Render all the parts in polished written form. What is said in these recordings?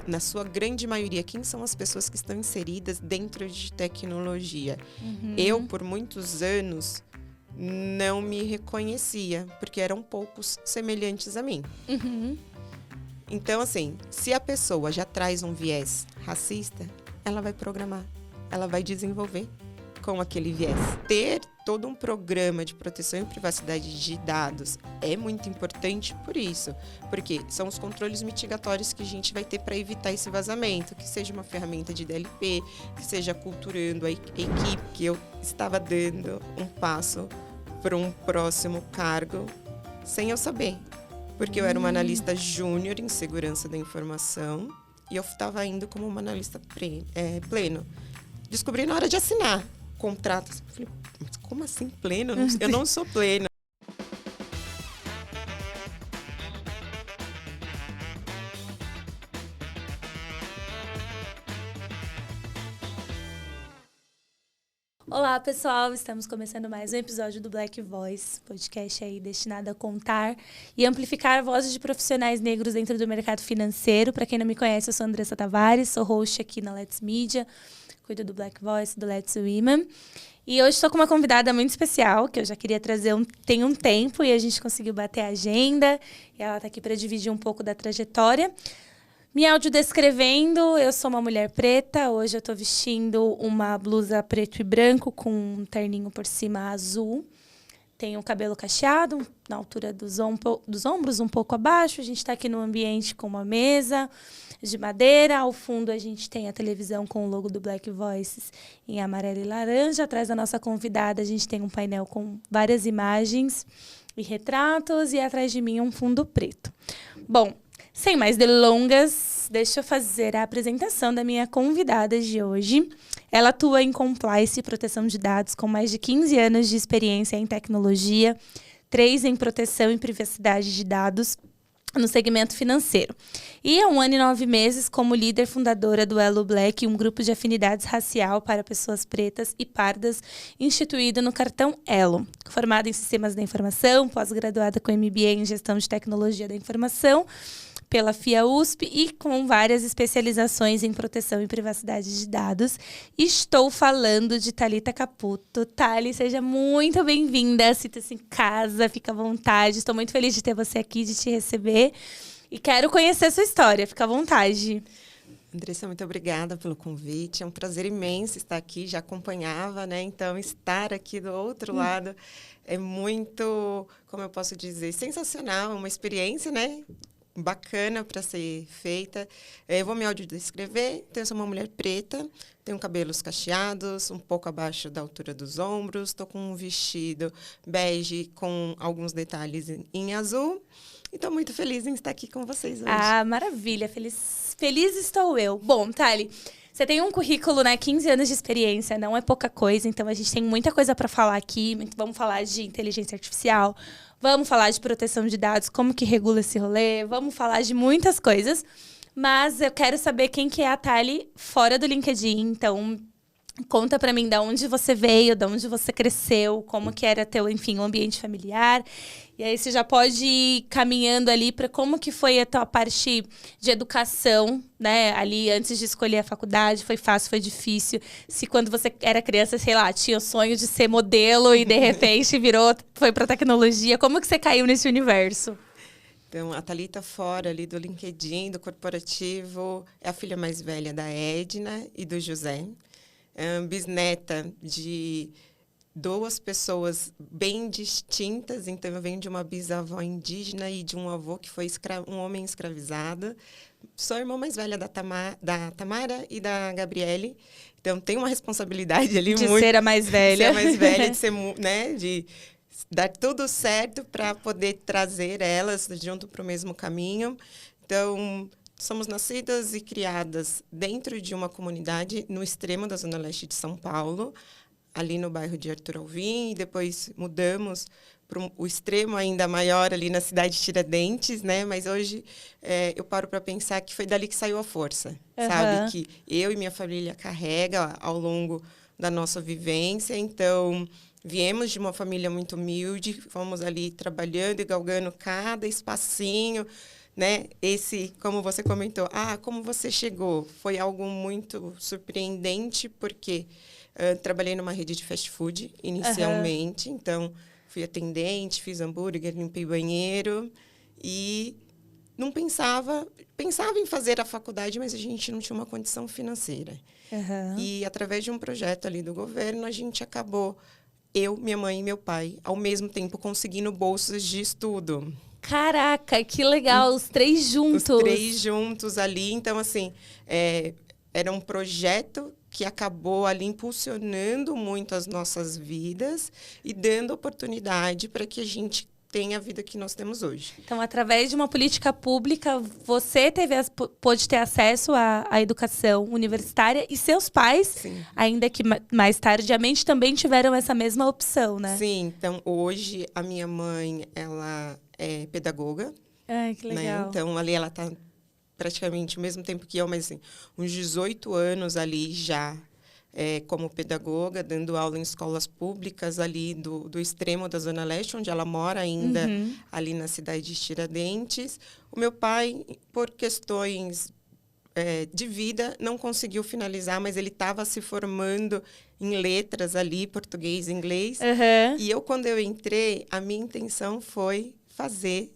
na sua grande maioria, quem são as pessoas que estão inseridas dentro de tecnologia. Eu, por muitos anos, não me reconhecia, porque eram poucos semelhantes a mim. Então, assim, se a pessoa já traz um viés racista, ela vai programar, ela vai desenvolver com aquele viés. Ter todo um programa de proteção e privacidade de dados é muito importante por isso, porque são os controles mitigatórios que a gente vai ter para evitar esse vazamento, que seja uma ferramenta de DLP, que seja aculturando a equipe, que eu estava dando um passo para um próximo cargo sem eu saber. Porque eu era uma analista júnior em segurança da informação e eu estava indo como uma analista pleno. Descobri na hora de assinar contrato. Falei, mas como assim pleno? Eu não sou pleno. Olá, pessoal! Estamos começando mais um episódio do Black Voice, podcast aí destinado a contar e amplificar vozes de profissionais negros dentro do mercado financeiro. Para quem não me conhece, eu sou Andressa Tavares, sou host aqui na Let's Media, cuido do Black Voice, do Let's Women. E hoje estou com uma convidada muito especial, que eu já queria trazer tem um tempo, e a gente conseguiu bater a agenda, e ela está aqui para dividir um pouco da trajetória. Me audiodescrevendo, eu sou uma mulher preta. Hoje eu estou vestindo uma blusa preto e branco com um terninho por cima azul. Tenho o cabelo cacheado, na altura dos ombros, um pouco abaixo. A gente está aqui no ambiente com uma mesa de madeira. Ao fundo a gente tem a televisão com o logo do Black Voices em amarelo e laranja. Atrás da nossa convidada a gente tem um painel com várias imagens e retratos. E atrás de mim um fundo preto. Bom, sem mais delongas, deixa eu fazer a apresentação da minha convidada de hoje. Ela atua em compliance e proteção de dados com mais de 15 anos de experiência em tecnologia, 3 em proteção e privacidade de dados no segmento financeiro. E há 1 ano e 9 meses como líder fundadora do Elo Black, um grupo de afinidades racial para pessoas pretas e pardas, instituído no cartão Elo. Formada em Sistemas da Informação, pós-graduada com MBA em Gestão de Tecnologia da Informação, pela FIA-USP e com várias especializações em proteção e privacidade de dados. Estou falando de Thalita Caputo. Thali, seja muito bem-vinda. Sinta-se em casa, fica à vontade. Estou muito feliz de ter você aqui, de te receber. E quero conhecer a sua história. Fica à vontade. Andressa, muito obrigada pelo convite. É um prazer imenso estar aqui. Já acompanhava, né? Então, estar aqui do outro lado é muito, como eu posso dizer, sensacional. Uma experiência, né? Bacana para ser feita. Eu vou me audiodescrever. Então, eu sou uma mulher preta, tenho cabelos cacheados, um pouco abaixo da altura dos ombros. Estou com um vestido bege com alguns detalhes em azul. E estou muito feliz em estar aqui com vocês hoje. Ah, maravilha. Feliz estou eu. Bom, Thali, você tem um currículo, né? 15 anos de experiência, não é pouca coisa. Então, a gente tem muita coisa para falar aqui. Vamos falar de inteligência artificial. Vamos falar de proteção de dados, como que regula esse rolê. Vamos falar de muitas coisas. Mas eu quero saber quem que é a Thali fora do LinkedIn. Então, conta pra mim de onde você veio, de onde você cresceu, como que era teu, enfim, o ambiente familiar. E aí você já pode ir caminhando ali para como que foi a tua parte de educação, né? Ali, antes de escolher a faculdade, foi fácil, foi difícil. Se quando você era criança, sei lá, tinha o sonho de ser modelo e de repente foi para tecnologia. Como que você caiu nesse universo? Então, a Thalita fora ali do LinkedIn, do corporativo, é a filha mais velha da Edna e do José. Bisneta de 2 pessoas bem distintas. Então, eu venho de uma bisavó indígena e de um avô que foi um homem escravizado. Sou a irmã mais velha da Tamara e da Gabriele. Então, tenho uma responsabilidade ali de ser a mais velha. De ser a mais velha, de ser, né, de dar tudo certo para poder trazer elas junto para o mesmo caminho. Então, somos nascidas e criadas dentro de uma comunidade no extremo da Zona Leste de São Paulo, ali no bairro de Arthur Alvim, e depois mudamos para o extremo ainda maior ali na cidade de Tiradentes, né? Mas hoje eu paro para pensar que foi dali que saiu a força, sabe? Que eu e minha família carrega ao longo da nossa vivência. Então, viemos de uma família muito humilde, fomos ali trabalhando e galgando cada espacinho, né? Esse, como você comentou, como você chegou? Foi algo muito surpreendente, porque trabalhei numa rede de fast food inicialmente, então fui atendente, fiz hambúrguer, limpei banheiro e não pensava em fazer a faculdade, mas a gente não tinha uma condição financeira. E através de um projeto ali do governo, a gente acabou, eu, minha mãe e meu pai, ao mesmo tempo conseguindo bolsas de estudo. Caraca, que legal, os 3 juntos. Os 3 juntos ali. Então, assim, era um projeto que acabou ali impulsionando muito as nossas vidas e dando oportunidade para que a gente tenha a vida que nós temos hoje. Então, através de uma política pública, você pôde ter acesso à educação universitária e seus pais, Sim. ainda que mais tardiamente, também tiveram essa mesma opção, né? Sim, então hoje a minha mãe, ela é pedagoga. Ai, que legal. Né? Então, ali ela está praticamente o mesmo tempo que eu, mas assim, uns 18 anos ali já como pedagoga, dando aula em escolas públicas ali do extremo da Zona Leste, onde ela mora ainda, ali na cidade de Tiradentes. O meu pai, por questões de vida, não conseguiu finalizar, mas ele estava se formando em letras ali, português e inglês. E eu, quando eu entrei, a minha intenção foi fazer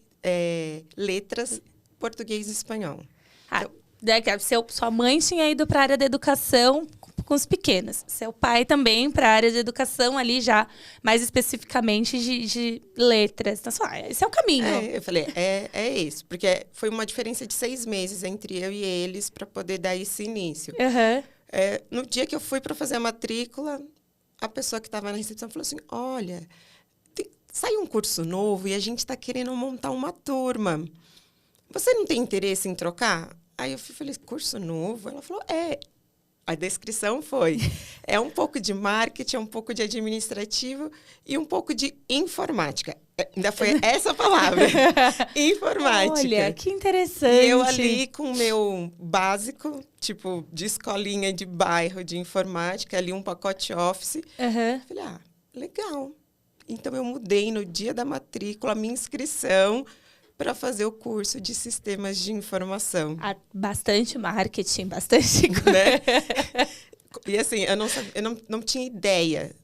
letras português e espanhol. Sua mãe tinha ido para a área da educação com os pequenos. Seu pai também para a área de educação ali já, mais especificamente de letras. Então, esse é o caminho. Eu falei, é isso. Porque foi uma diferença de 6 meses entre eu e eles para poder dar esse início. No dia que eu fui para fazer a matrícula, a pessoa que estava na recepção falou assim, olha, saiu um curso novo e a gente está querendo montar uma turma. Você não tem interesse em trocar? Aí eu falei, curso novo? Ela falou, A descrição foi, um pouco de marketing, um pouco de administrativo e um pouco de informática. Ainda foi essa palavra, informática. Olha, que interessante. E eu ali com o meu básico, tipo, de escolinha de bairro de informática, ali um pacote Office. Falei, legal. Então, eu mudei no dia da matrícula, a minha inscrição para fazer o curso de sistemas de informação. Bastante marketing, bastante né? E assim, eu não tinha ideia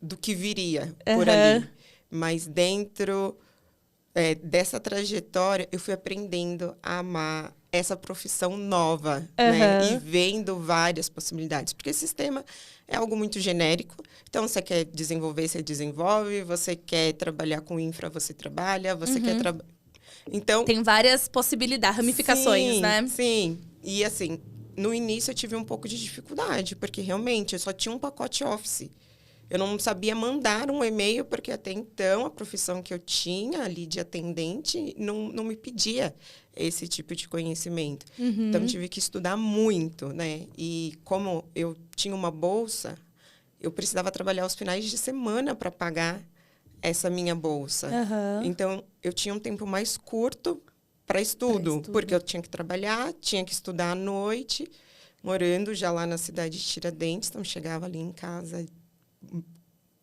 do que viria por ali. Mas dentro dessa trajetória, eu fui aprendendo a amar essa profissão nova, né? E vendo várias possibilidades. Porque sistema é algo muito genérico. Então, você quer desenvolver, você desenvolve. Você quer trabalhar com infra, você trabalha. Você quer trabalhar... Então, tem várias possibilidades, ramificações, né? Sim. E assim, no início eu tive um pouco de dificuldade, porque realmente eu só tinha um pacote Office. Eu não sabia mandar um e-mail, porque até então a profissão que eu tinha ali de atendente não me pedia esse tipo de conhecimento. Então, eu tive que estudar muito, né? E como eu tinha uma bolsa, eu precisava trabalhar os finais de semana para pagar essa minha bolsa. Então, eu tinha um tempo mais curto para estudo, porque eu tinha que trabalhar, tinha que estudar à noite, morando já lá na cidade de Tiradentes, então chegava ali em casa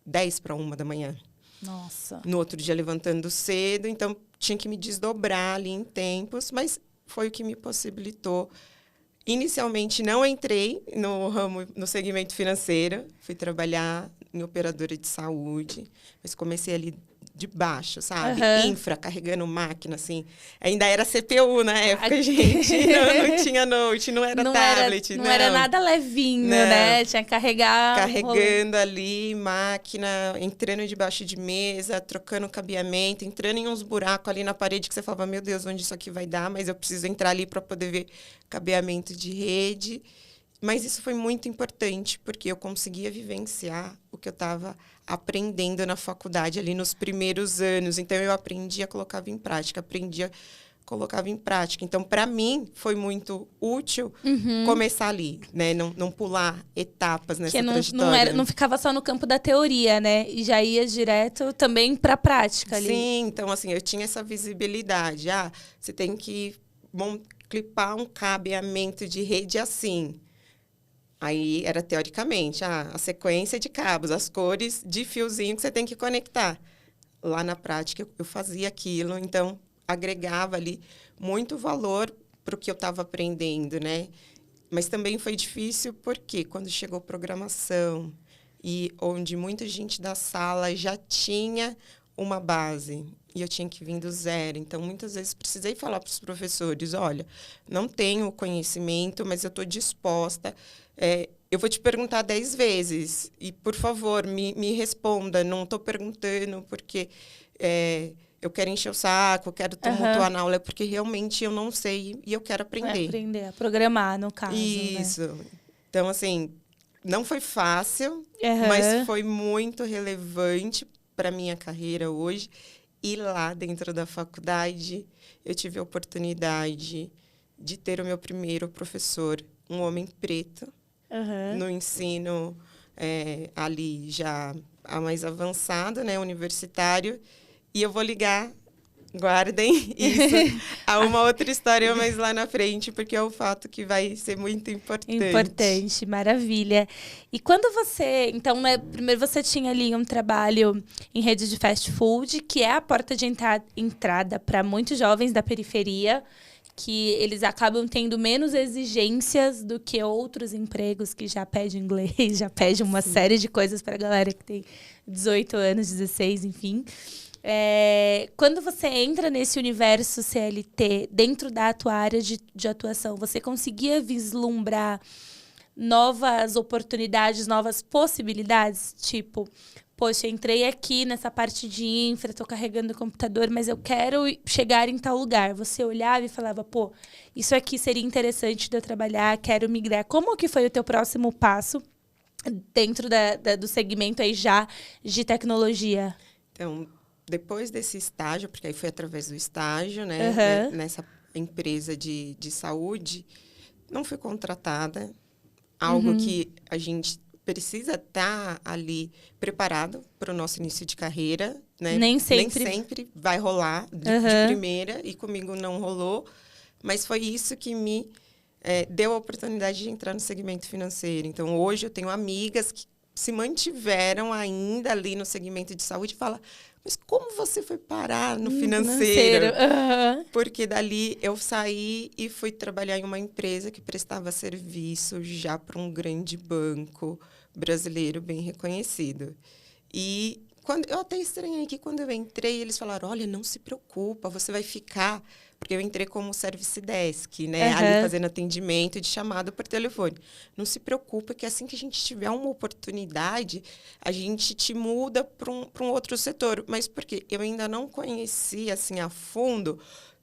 10 para 1 da manhã. Nossa. No outro dia levantando cedo, então tinha que me desdobrar ali em tempos, mas foi o que me possibilitou. Inicialmente não entrei no segmento financeiro, fui trabalhar em operadora de saúde, mas comecei ali de baixo, sabe? Infra, carregando máquina, assim. Ainda era CPU na época, gente. Não tinha note, não era tablet. Não era nada levinho, né? Tinha que carregar... Carregando ali, máquina, entrando debaixo de mesa, trocando cabeamento, entrando em uns buracos ali na parede que você falava, meu Deus, onde isso aqui vai dar? Mas eu preciso entrar ali para poder ver cabeamento de rede. Mas isso foi muito importante, porque eu conseguia vivenciar o que eu estava aprendendo na faculdade ali nos primeiros anos. Então, eu aprendia, colocava em prática, colocava em prática. Então, para mim, foi muito útil começar ali, né? Não pular etapas nessa trajetória. Não ficava só no campo da teoria, né? E já ia direto também para a prática ali. Sim, então, assim, eu tinha essa visibilidade. Você tem que clipar um cabeamento de rede assim. Aí era teoricamente a sequência de cabos, as cores de fiozinho que você tem que conectar. Lá na prática eu fazia aquilo, então agregava ali muito valor para o que eu estava aprendendo, né? Mas também foi difícil porque quando chegou programação e onde muita gente da sala já tinha uma base e eu tinha que vir do zero. Então, muitas vezes, precisei falar para os professores, olha, não tenho conhecimento, mas eu estou disposta. Eu vou te perguntar 10 vezes e, por favor, me responda. Não estou perguntando porque eu quero encher o saco, eu quero tumultuar na aula, é porque realmente eu não sei e eu quero aprender. Aprender a programar, no caso. Isso. Né? Então, assim, não foi fácil, Uhum. mas foi muito relevante para a minha carreira hoje. E lá dentro da faculdade, eu tive a oportunidade de ter o meu primeiro professor, um homem preto, no ensino ali já a mais avançado, né, universitário. E eu vou ligar, guardem isso, a uma outra história mais lá na frente, porque é um fato que vai ser muito importante. Importante, maravilha. E quando você... Então, né, primeiro você tinha ali um trabalho em rede de fast food, que é a porta de entrada para muitos jovens da periferia, que eles acabam tendo menos exigências do que outros empregos que já pedem inglês, já pedem uma série de coisas para a galera que tem 18 anos, 16, enfim. Quando você entra nesse universo CLT, dentro da tua área de atuação, você conseguia vislumbrar novas oportunidades, novas possibilidades? Tipo, poxa, entrei aqui nessa parte de infra, estou carregando o computador, mas eu quero chegar em tal lugar. Você olhava e falava, pô, isso aqui seria interessante de eu trabalhar, quero migrar. Como que foi o teu próximo passo dentro do segmento aí já de tecnologia? Então, depois desse estágio, porque aí foi através do estágio, né, nessa empresa de saúde, não fui contratada, algo que a gente precisa estar ali preparado para o nosso início de carreira, né? Nem sempre vai rolar de primeira, e comigo não rolou, mas foi isso que me deu a oportunidade de entrar no segmento financeiro. Então, hoje eu tenho amigas que se mantiveram ainda ali no segmento de saúde e falam, mas como você foi parar no financeiro? Porque dali eu saí e fui trabalhar em uma empresa que prestava serviço já para um grande banco brasileiro bem reconhecido. E eu até estranhei que quando eu entrei, eles falaram, olha, não se preocupa, você vai ficar... Porque eu entrei como service desk, né? Ali fazendo atendimento de chamada por telefone. Não se preocupa que assim que a gente tiver uma oportunidade, a gente te muda para um outro setor. Mas por quê? Eu ainda não conhecia assim, a fundo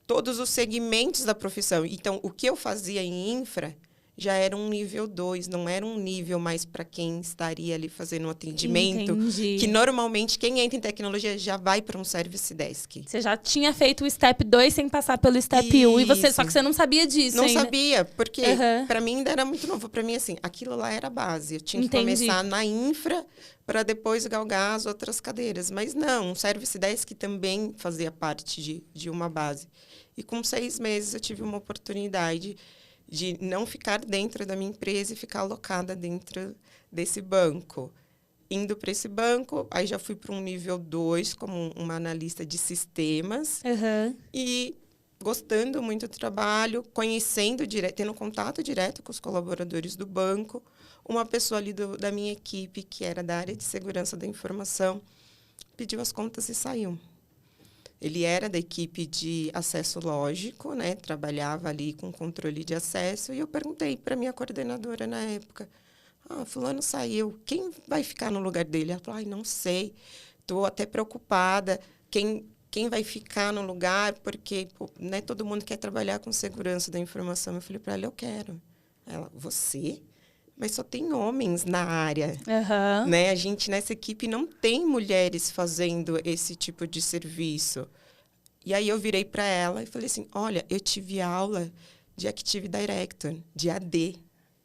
todos os segmentos da profissão. Então, o que eu fazia em infra já era um nível 2, não era um nível mais para quem estaria ali fazendo um atendimento. Entendi. Que normalmente quem entra em tecnologia já vai para um service desk. Você já tinha feito o step 2 sem passar pelo step 1 só que você não sabia disso. Não sabia, porque para mim ainda era muito novo. Para mim, assim, aquilo lá era base. Eu tinha que começar na infra para depois galgar as outras cadeiras. Mas não, um service desk também fazia parte de uma base. E com 6 meses eu tive uma oportunidade de não ficar dentro da minha empresa e ficar alocada dentro desse banco. Indo para esse banco, aí já fui para um nível 2, como uma analista de sistemas. E gostando muito do trabalho, conhecendo direto, tendo contato direto com os colaboradores do banco. Uma pessoa ali da minha equipe, que era da área de segurança da informação, pediu as contas e saiu. Ele era da equipe de acesso lógico, né? Trabalhava ali com controle de acesso. E eu perguntei para a minha coordenadora na época, fulano saiu, quem vai ficar no lugar dele? Ela falou, não sei, estou até preocupada. Quem vai ficar no lugar? Porque né, todo mundo quer trabalhar com segurança da informação. Eu falei para ela, eu quero. Ela, você? Mas só tem homens na área. Né? A gente, nessa equipe, não tem mulheres fazendo esse tipo de serviço. E aí eu virei para ela e falei assim, olha, eu tive aula de Active Directory, de AD.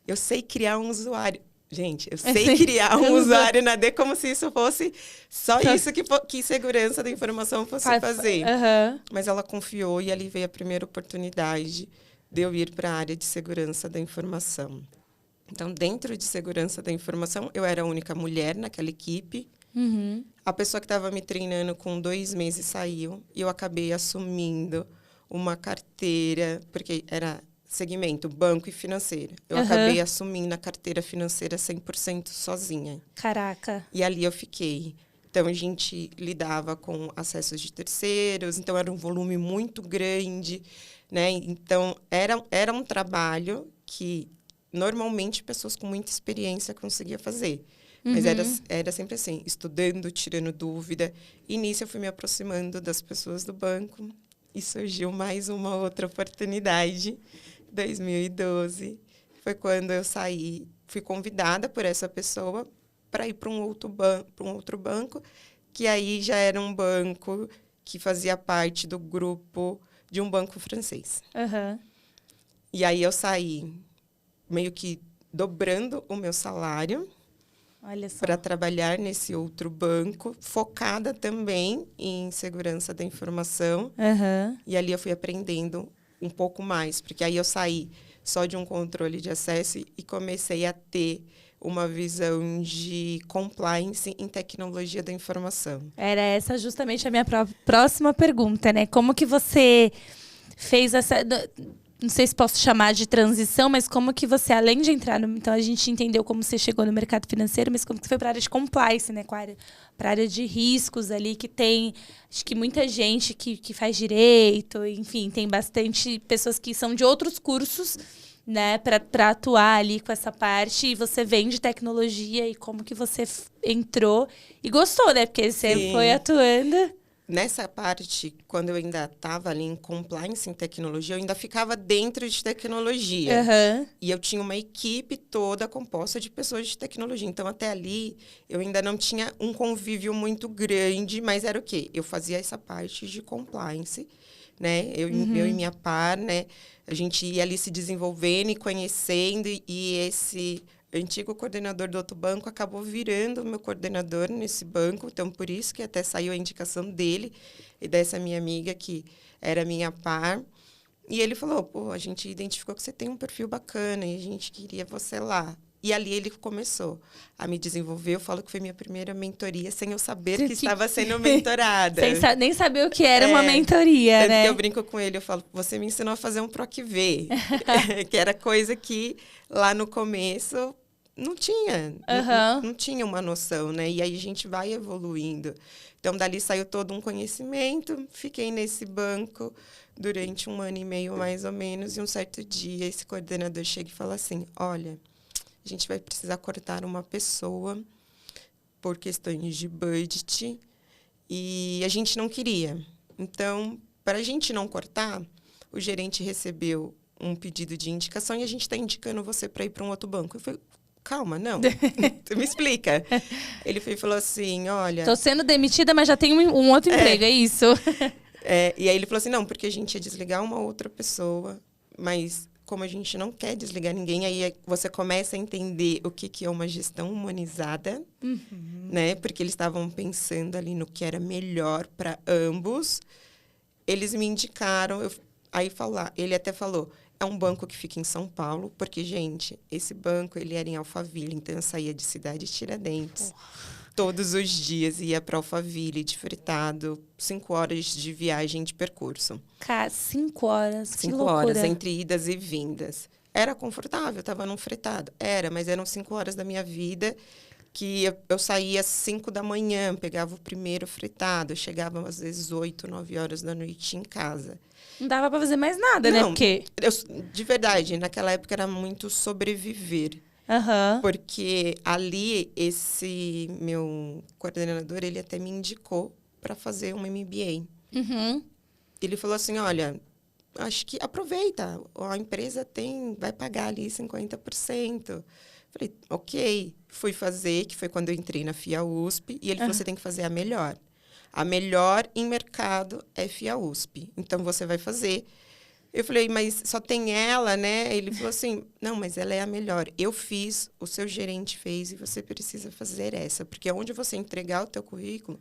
Eu sei criar um usuário. Gente, eu sei criar um usuário na AD como se isso fosse só isso que segurança da informação fosse fazer. Mas ela confiou e ali veio a primeira oportunidade de eu ir para a área de segurança da informação. Então, dentro de segurança da informação, eu era a única mulher naquela equipe. a pessoa que estava me treinando com 2 meses saiu e eu acabei assumindo uma carteira, porque era segmento banco e financeira. Eu acabei assumindo a carteira financeira 100% sozinha. Caraca. E ali eu fiquei. Então, a gente lidava com acessos de terceiros, então era um volume muito grande, né? Então, era um trabalho que, normalmente, pessoas com muita experiência conseguiam fazer. Mas era sempre assim, estudando, tirando dúvida. E nisso eu fui me aproximando das pessoas do banco e surgiu mais uma outra oportunidade. 2012 foi quando eu saí, fui convidada por essa pessoa para ir para um outro banco, que aí já era um banco que fazia parte do grupo de um banco francês. E aí eu saí meio que dobrando o meu salário para trabalhar nesse outro banco, focada também em segurança da informação. E ali eu fui aprendendo um pouco mais, porque aí eu saí só de um controle de acesso e comecei a ter uma visão de compliance em tecnologia da informação. Era essa justamente a minha próxima pergunta, né? Como que você fez essa... Não sei se posso chamar de transição, mas como que você, além de entrar no... Então, a gente entendeu como você chegou no mercado financeiro, mas como que você foi para a área de compliance, né? Para a área de riscos ali, que tem... Acho que muita gente que faz direito, enfim, tem bastante pessoas que são de outros cursos, né? Para atuar ali com essa parte. E você vem de tecnologia e como que você entrou e gostou, né? Porque você foi atuando... Nessa parte, quando eu ainda estava ali em compliance, em tecnologia, eu ainda ficava dentro de tecnologia. E eu tinha uma equipe toda composta de pessoas de tecnologia. Então, até ali, eu ainda não tinha um convívio muito grande, mas era o quê? Eu fazia essa parte de compliance, né? Eu e minha par, né? A gente ia ali se desenvolvendo e conhecendo, e esse antigo coordenador do outro banco acabou virando o meu coordenador nesse banco, então por isso que até saiu a indicação dele e dessa minha amiga que era minha par. E ele falou, pô, a gente identificou que você tem um perfil bacana e a gente queria você lá. E ali ele começou a me desenvolver. Eu falo que foi minha primeira mentoria sem eu saber que estava sendo mentorada. Sem nem saber o que era uma mentoria, né? Que eu brinco com ele, eu falo, você me ensinou a fazer um PROC-V, que era coisa que lá no começo não tinha, não tinha uma noção, né? E aí a gente vai evoluindo. Então, dali saiu todo um conhecimento, fiquei nesse banco durante 1 ano e meio, mais ou menos, e um certo dia esse coordenador chega e fala assim, olha, a gente vai precisar cortar uma pessoa por questões de budget e a gente não queria. Então, para a gente não cortar, o gerente recebeu um pedido de indicação e a gente está indicando você para ir para um outro banco. Eu falei, calma, não. Me explica. Ele falou assim, olha... Tô sendo demitida, mas já tenho um outro emprego, é isso? E aí ele falou assim, não, porque a gente ia desligar uma outra pessoa, mas como a gente não quer desligar ninguém, aí você começa a entender o que é uma gestão humanizada, né? Porque eles estavam pensando ali no que era melhor para ambos. Eles me indicaram, ele até falou, é um banco que fica em São Paulo, porque, gente, esse banco, ele era em Alphaville, então eu saía de Cidade Tiradentes. Todos os dias ia para Alphaville, de fretado, 5 horas de viagem de percurso. 5 horas, 5 horas, entre idas e vindas. Era confortável, estava num fretado. Mas eram 5 horas da minha vida que eu saía às 5 da manhã, pegava o primeiro fretado, chegava às vezes 8, 9 horas da noite em casa. Não dava para fazer mais nada, né? Porque... de verdade, naquela época era muito sobreviver. Porque ali, esse meu coordenador, ele até me indicou para fazer um MBA. Ele falou assim, olha, acho que aproveita, a empresa vai pagar ali 50%. Falei, ok. Fui fazer, que foi quando eu entrei na FIA-USP, e ele falou, você tem que fazer a melhor. A melhor em mercado é FIA-USP. Então, você vai fazer. Eu falei, mas só tem ela, né? Ele falou assim, não, mas ela é a melhor. Eu fiz, o seu gerente fez, e você precisa fazer essa. Porque onde você entregar o teu currículo,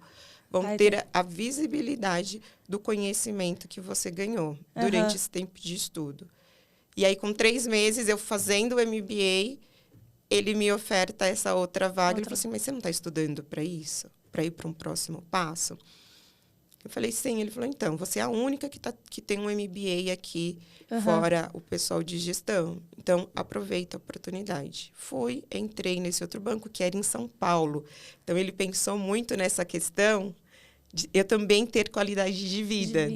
vão ter a visibilidade do conhecimento que você ganhou durante esse tempo de estudo. E aí, com 3 meses, eu fazendo o MBA, ele me oferta essa outra vaga. Ele falou assim, mas você não está estudando para isso? para ir para um próximo passo? Eu falei, sim. Ele falou, então, você é a única que tem um MBA aqui, fora o pessoal de gestão. Então, aproveita a oportunidade. Fui, entrei nesse outro banco, que era em São Paulo. Então, ele pensou muito nessa questão de eu também ter qualidade de vida.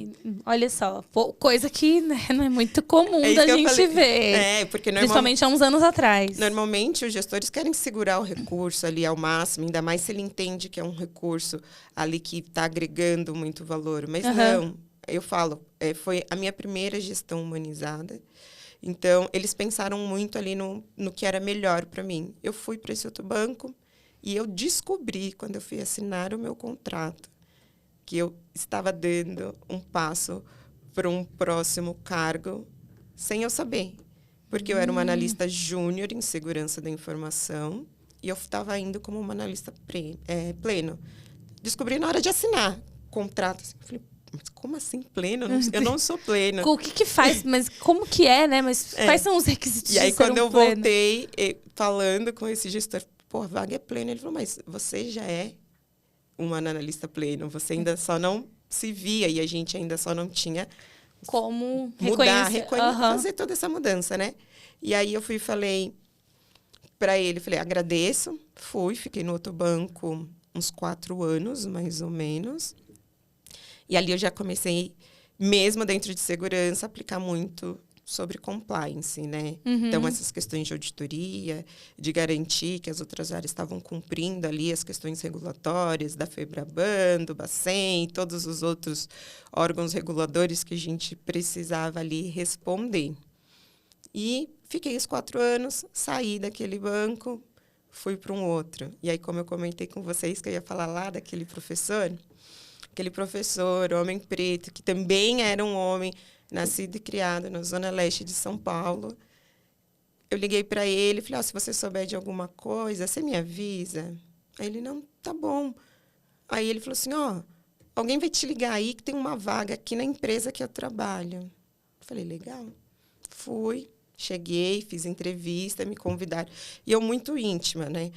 Olha só, coisa que, né, não é muito comum da gente ver. Porque principalmente há uns anos atrás. Normalmente, os gestores querem segurar o recurso ali ao máximo, ainda mais se ele entende que é um recurso ali que está agregando muito valor. Mas não, eu falo, foi a minha primeira gestão humanizada. Então, eles pensaram muito ali no que era melhor para mim. Eu fui para esse outro banco e eu descobri, quando eu fui assinar o meu contrato, que eu estava dando um passo para um próximo cargo sem eu saber. Porque eu era uma analista júnior em segurança da informação e eu estava indo como uma analista pleno. Descobri na hora de assinar contrato. Assim, eu falei, mas como assim pleno? Eu não sou pleno. O que faz? Mas como que é, né? Mas quais são os requisitos de ser um pleno? E aí, quando eu voltei falando com esse gestor, a vaga é plena. Ele falou, mas você já é uma analista pleno, você ainda só não se via e a gente ainda só não tinha como reconhecer, fazer toda essa mudança, né? E aí eu fui e falei para ele, agradeço, fiquei no outro banco uns 4 anos, mais ou menos. E ali eu já comecei, mesmo dentro de segurança, a aplicar muito sobre compliance, né? Então, essas questões de auditoria, de garantir que as outras áreas estavam cumprindo ali as questões regulatórias da FEBRABAN, do Bacen, todos os outros órgãos reguladores que a gente precisava ali responder. E fiquei os 4 anos, saí daquele banco, fui para um outro. E aí, como eu comentei com vocês que eu ia falar lá daquele professor, homem preto, que também era um homem nascido e criado na Zona Leste de São Paulo. Eu liguei para ele e falei, se você souber de alguma coisa, você me avisa? Aí ele, não, tá bom. Aí ele falou assim, alguém vai te ligar aí que tem uma vaga aqui na empresa que eu trabalho. Eu falei, legal. Fui, cheguei, fiz entrevista, me convidaram. E eu muito íntima, né?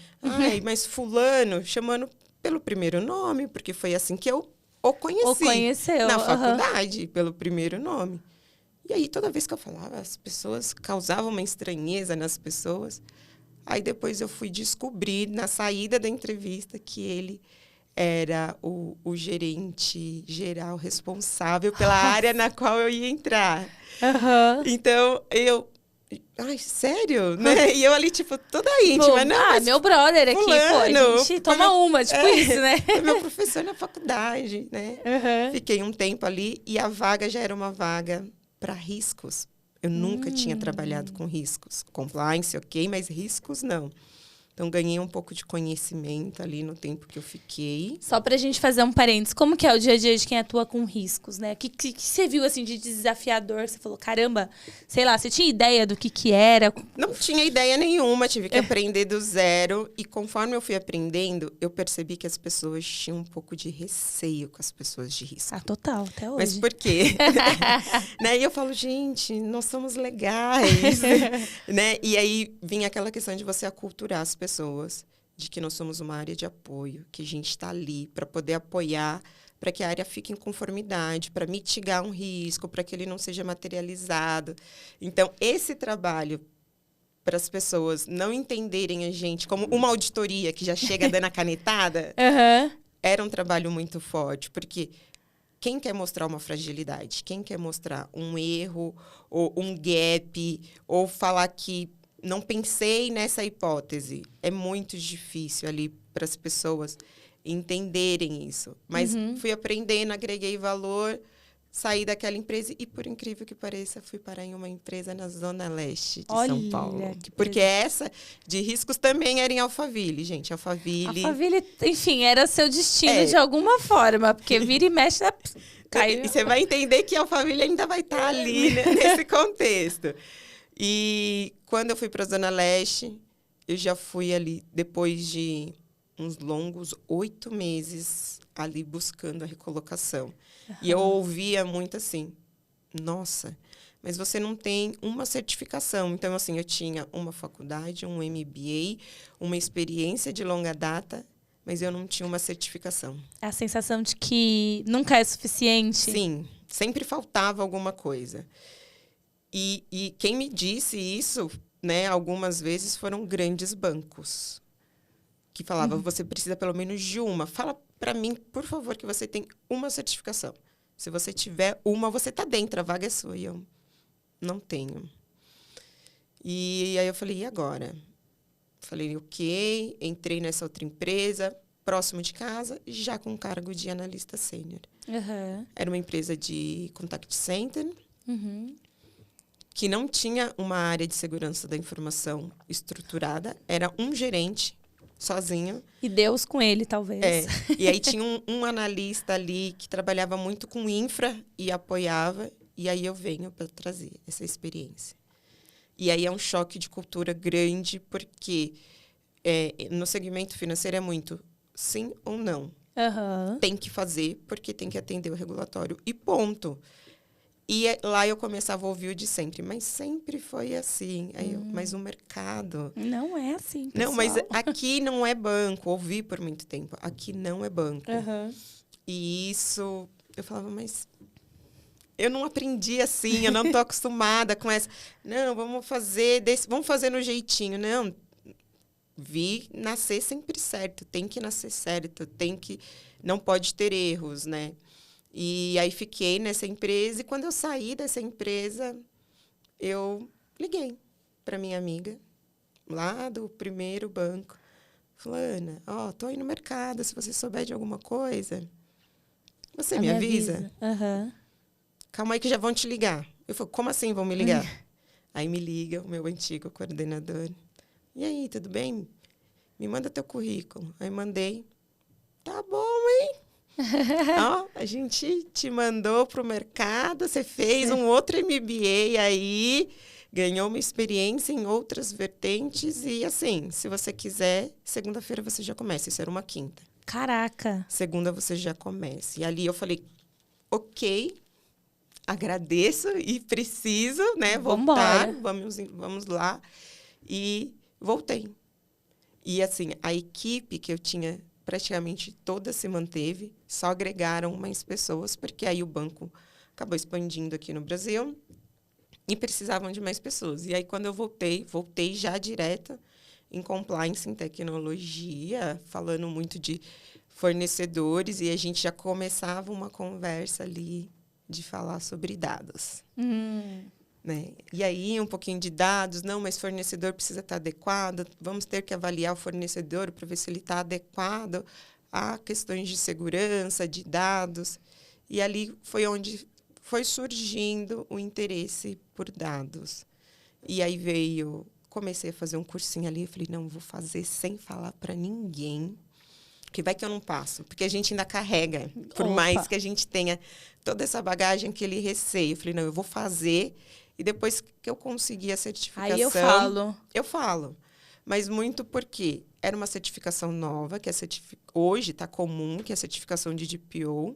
Mas fulano, chamando pelo primeiro nome, porque foi assim que eu o conheceu na faculdade, pelo primeiro nome. E aí, toda vez que eu falava, as pessoas causavam uma estranheza nas pessoas. Aí, depois eu fui descobrir, na saída da entrevista, que ele era o gerente geral responsável pela área na qual eu ia entrar. Então, ai, sério? Né? E eu ali, toda íntima. Não, meu brother aqui, fulano, a gente toma uma, isso, né? Meu professor na faculdade, né? Fiquei um tempo ali e a vaga já era uma vaga para riscos. Eu nunca tinha trabalhado com riscos. Compliance, ok, mas riscos não. Então, ganhei um pouco de conhecimento ali no tempo que eu fiquei. Só pra gente fazer um parênteses, como que é o dia a dia de quem atua com riscos, né? O que você viu, assim, de desafiador? Você falou, caramba, sei lá, você tinha ideia do que era? Não tinha ideia nenhuma, tive que aprender do zero. E conforme eu fui aprendendo, eu percebi que as pessoas tinham um pouco de receio com as pessoas de risco. Total, até hoje. Mas por quê? Né? E eu falo, gente, nós somos legais. Né? E aí vinha aquela questão de você aculturar as pessoas, de que nós somos uma área de apoio, que a gente está ali para poder apoiar, para que a área fique em conformidade, para mitigar um risco, para que ele não seja materializado. Então, esse trabalho para as pessoas não entenderem a gente como uma auditoria que já chega dando a canetada, era um trabalho muito forte, porque quem quer mostrar uma fragilidade, quem quer mostrar um erro, ou um gap, ou falar que não pensei nessa hipótese. É muito difícil ali para as pessoas entenderem isso. Mas fui aprendendo, agreguei valor, saí daquela empresa e, por incrível que pareça, fui parar em uma empresa na Zona Leste de São Paulo. Porque essa de riscos também era em Alphaville, gente. Alphaville, enfim, era seu destino de alguma forma, porque vira e mexe na... Caiu. E você vai entender que Alphaville ainda vai estar ali, né, nesse contexto. E quando eu fui para a Zona Leste, eu já fui ali, depois de uns longos 8 meses ali buscando a recolocação. E eu ouvia muito assim, nossa, mas você não tem uma certificação. Então, assim, eu tinha uma faculdade, um MBA, uma experiência de longa data, mas eu não tinha uma certificação. A sensação de que nunca é suficiente. Sim, sempre faltava alguma coisa. E quem me disse isso, né, algumas vezes foram grandes bancos que falavam, você precisa pelo menos de uma. Fala para mim, por favor, que você tem uma certificação. Se você tiver uma, você está dentro, a vaga é sua. E eu não tenho. E aí eu falei, e agora? Falei, ok, entrei nessa outra empresa, próximo de casa, já com cargo de analista sênior. Uhum. Era uma empresa de contact center, que não tinha uma área de segurança da informação estruturada. Era um gerente, sozinho. E Deus com ele, talvez. E aí tinha um analista ali que trabalhava muito com infra e apoiava. E aí eu venho para trazer essa experiência. E aí é um choque de cultura grande, porque no segmento financeiro é muito sim ou não. Tem que fazer, porque tem que atender o regulatório. E ponto. E lá eu começava a ouvir o de sempre. Mas sempre foi assim. Aí mas o mercado... Não é assim, pessoal. Não, mas aqui não é banco. Ouvi por muito tempo. Aqui não é banco. E isso... Eu falava, mas... Eu não aprendi assim. Eu não estou acostumada com essa... Não, vamos fazer no jeitinho. Não, vi nascer sempre certo. Tem que nascer certo. Não pode ter erros, né? E aí fiquei nessa empresa. E quando eu saí dessa empresa, eu liguei para minha amiga, lá do primeiro banco. Fulana, tô aí no mercado. Se você souber de alguma coisa, você me avisa? Calma aí que já vão te ligar. Eu falei, como assim vão me ligar? Aí me liga o meu antigo coordenador. E aí, tudo bem? Me manda teu currículo. Aí mandei. Tá bom, hein? A gente te mandou para o mercado, você fez um outro MBA aí, ganhou uma experiência em outras vertentes e, assim, se você quiser, segunda-feira você já começa. Isso era uma quinta. Caraca! Segunda você já começa. E ali eu falei, ok, agradeço e preciso, né, voltar. Vamos lá. E voltei. E, assim, a equipe que eu tinha... praticamente toda se manteve, só agregaram mais pessoas, porque aí o banco acabou expandindo aqui no Brasil e precisavam de mais pessoas. E aí, quando eu voltei já direto em compliance, em tecnologia, falando muito de fornecedores, e a gente já começava uma conversa ali de falar sobre dados. Né? E aí, um pouquinho de dados, não, mas fornecedor precisa estar adequado, vamos ter que avaliar o fornecedor para ver se ele está adequado a questões de segurança, de dados. E ali foi onde foi surgindo o interesse por dados. E aí comecei a fazer um cursinho ali, eu falei, não, vou fazer sem falar para ninguém, que vai que eu não passo, porque a gente ainda carrega, por mais que a gente tenha toda essa bagagem, aquele receio. Eu falei, não, eu vou fazer... E depois que eu consegui a certificação... Aí eu falo. Eu falo. Mas muito porque era uma certificação nova, que hoje está comum, que é a certificação de DPO.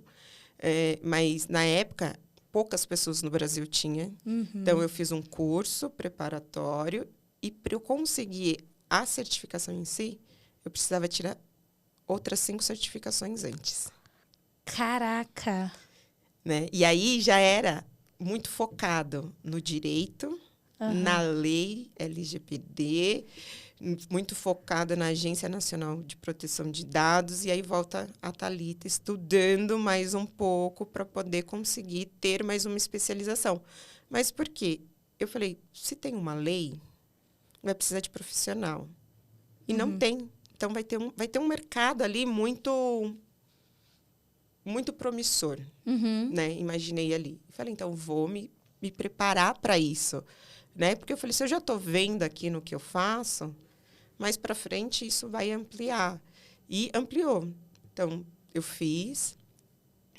Mas, na época, poucas pessoas no Brasil tinham. Então, eu fiz um curso preparatório. E, para eu conseguir a certificação em si, eu precisava tirar outras 5 certificações antes. Caraca! Né? E aí, já era... muito focado no direito, na lei LGPD, muito focado na Agência Nacional de Proteção de Dados. E aí volta a Thalita estudando mais um pouco para poder conseguir ter mais uma especialização. Mas por quê? Eu falei, se tem uma lei, vai precisar de profissional. E não tem. Então, vai ter um mercado ali muito promissor, né? Imaginei ali. Falei, então, vou me preparar para isso, né? Porque eu falei, se eu já estou vendo aqui no que eu faço, mais para frente isso vai ampliar. E ampliou. Então, eu fiz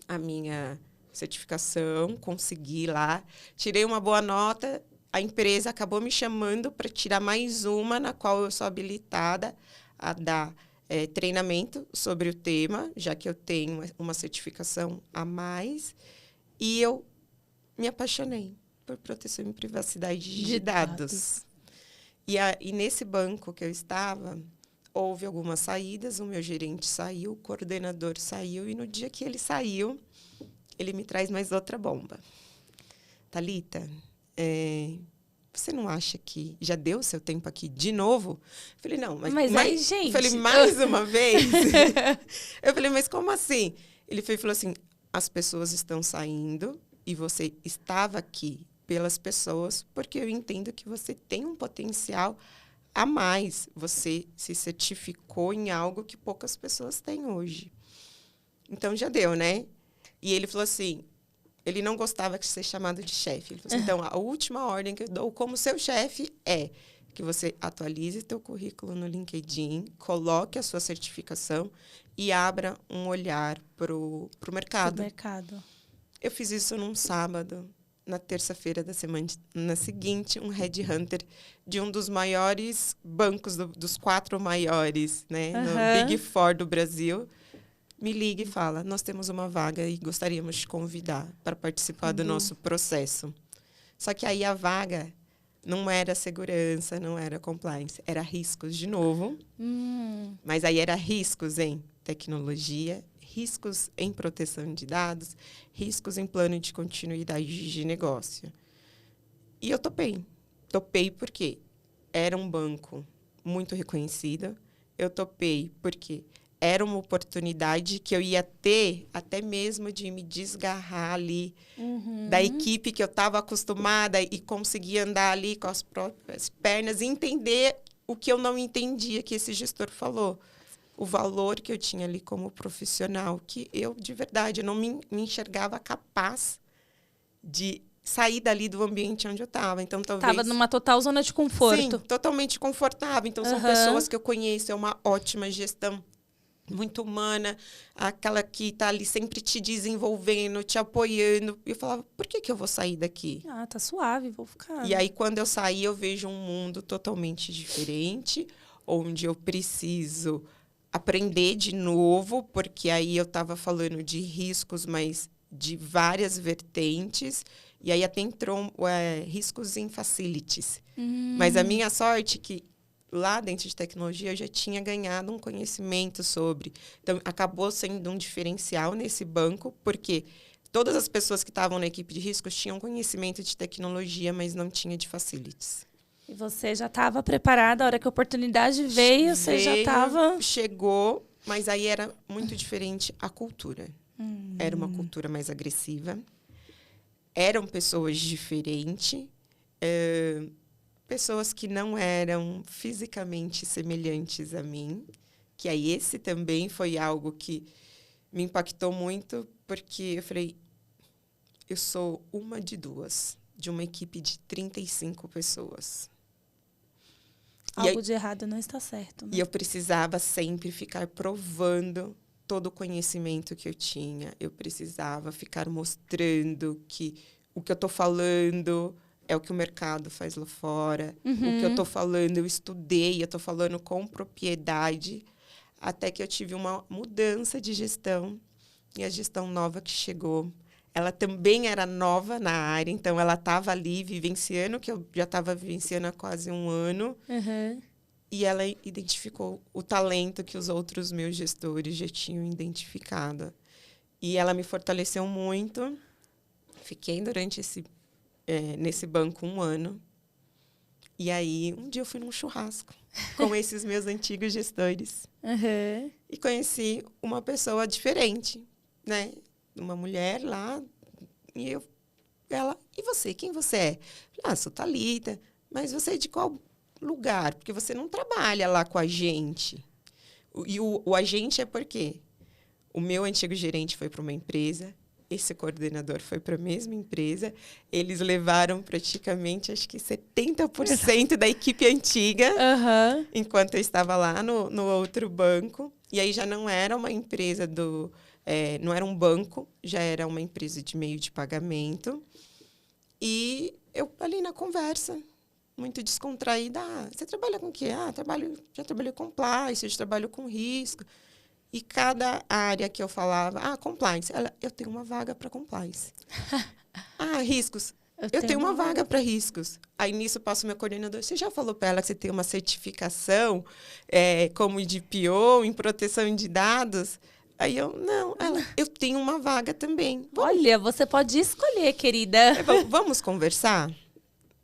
a minha certificação, consegui lá, tirei uma boa nota, a empresa acabou me chamando para tirar mais uma, na qual eu sou habilitada a dar treinamento sobre o tema, já que eu tenho uma certificação a mais. E eu me apaixonei por proteção e privacidade de dados. E nesse banco que eu estava, houve algumas saídas, o meu gerente saiu, o coordenador saiu, e no dia que ele saiu, ele me traz mais outra bomba. Thalita, você não acha que já deu o seu tempo aqui de novo? Eu falei, não, mas aí, gente... Eu falei, mais uma vez? Eu falei, mas como assim? Ele falou assim, as pessoas estão saindo e você estava aqui pelas pessoas porque eu entendo que você tem um potencial a mais. Você se certificou em algo que poucas pessoas têm hoje. Então, já deu, né? E ele falou assim, ele não gostava de ser chamado de chefe. Ele falou assim, então, a última ordem que eu dou como seu chefe é que você atualize teu currículo no LinkedIn, coloque a sua certificação e abra um olhar pro mercado. Eu fiz isso num sábado. Na terça-feira da semana seguinte, um headhunter de um dos maiores bancos, dos 4 maiores, né, no Big Four do Brasil, me liga e fala, nós temos uma vaga e gostaríamos de convidar para participar do nosso processo. Só que aí a vaga não era segurança, não era compliance, era riscos de novo. Mas aí era riscos em tecnologia, riscos em proteção de dados, riscos em plano de continuidade de negócio. E eu topei. Topei porque era um banco muito reconhecido. Eu topei porque era uma oportunidade que eu ia ter até mesmo de me desgarrar ali da equipe que eu estava acostumada e conseguir andar ali com as próprias pernas e entender o que eu não entendia que esse gestor falou. O valor que eu tinha ali como profissional, que eu, de verdade, eu não me enxergava capaz de sair dali do ambiente onde eu estava. Então, talvez... Estava numa total zona de conforto. Sim, totalmente confortável. Então, são pessoas que eu conheço, é uma ótima gestão, muito humana, aquela que está ali sempre te desenvolvendo, te apoiando. E eu falava, por que eu vou sair daqui? Ah, tá suave, vou ficar. E aí, quando eu saí, eu vejo um mundo totalmente diferente, onde eu preciso aprender de novo, porque aí eu estava falando de riscos, mas de várias vertentes, e aí até entrou riscos em facilities. Mas a minha sorte é que lá dentro de tecnologia eu já tinha ganhado um conhecimento sobre. Então, acabou sendo um diferencial nesse banco, porque todas as pessoas que estavam na equipe de riscos tinham conhecimento de tecnologia, mas não tinha de facilities. E você já estava preparada, a hora que a oportunidade veio, você já estava... Chegou, mas aí era muito diferente a cultura. Era uma cultura mais agressiva. Eram pessoas diferentes. Pessoas que não eram fisicamente semelhantes a mim. Que aí esse também foi algo que me impactou muito, porque eu falei, eu sou uma de duas, de uma equipe de 35 pessoas. Algo de errado não está certo. Né? E eu precisava sempre ficar provando todo o conhecimento que eu tinha. Eu precisava ficar mostrando que o que eu estou falando é o que o mercado faz lá fora. O que eu estou falando, eu estudei, eu estou falando com propriedade. Até que eu tive uma mudança de gestão. E a gestão nova que chegou, ela também era nova na área, então ela estava ali vivenciando, que eu já estava vivenciando há quase um ano. E ela identificou o talento que os outros meus gestores já tinham identificado. E ela me fortaleceu muito. Fiquei durante nesse banco 1 ano. E aí, um dia eu fui num churrasco com esses meus antigos gestores. E conheci uma pessoa diferente, né? Uma mulher lá, e ela, e você, quem você é? Ah, sou Thalita, mas você é de qual lugar? Porque você não trabalha lá com a gente. E o agente é por quê? O meu antigo gerente foi para uma empresa, esse coordenador foi para a mesma empresa, eles levaram praticamente, acho que 70% da equipe antiga, enquanto eu estava lá no outro banco. E aí já não era uma empresa não era um banco, já era uma empresa de meio de pagamento. E eu ali na conversa, muito descontraída, você trabalha com o quê? Já trabalhei com compliance, já trabalho com risco. E cada área que eu falava, compliance, eu tenho uma vaga para compliance. Riscos, Eu tenho uma vaga para riscos. Aí, nisso, passa o meu coordenador. Você já falou para ela que você tem uma certificação como DPO em proteção de dados? Aí não. Eu tenho uma vaga também. Olha, você pode escolher, querida. Vamos conversar?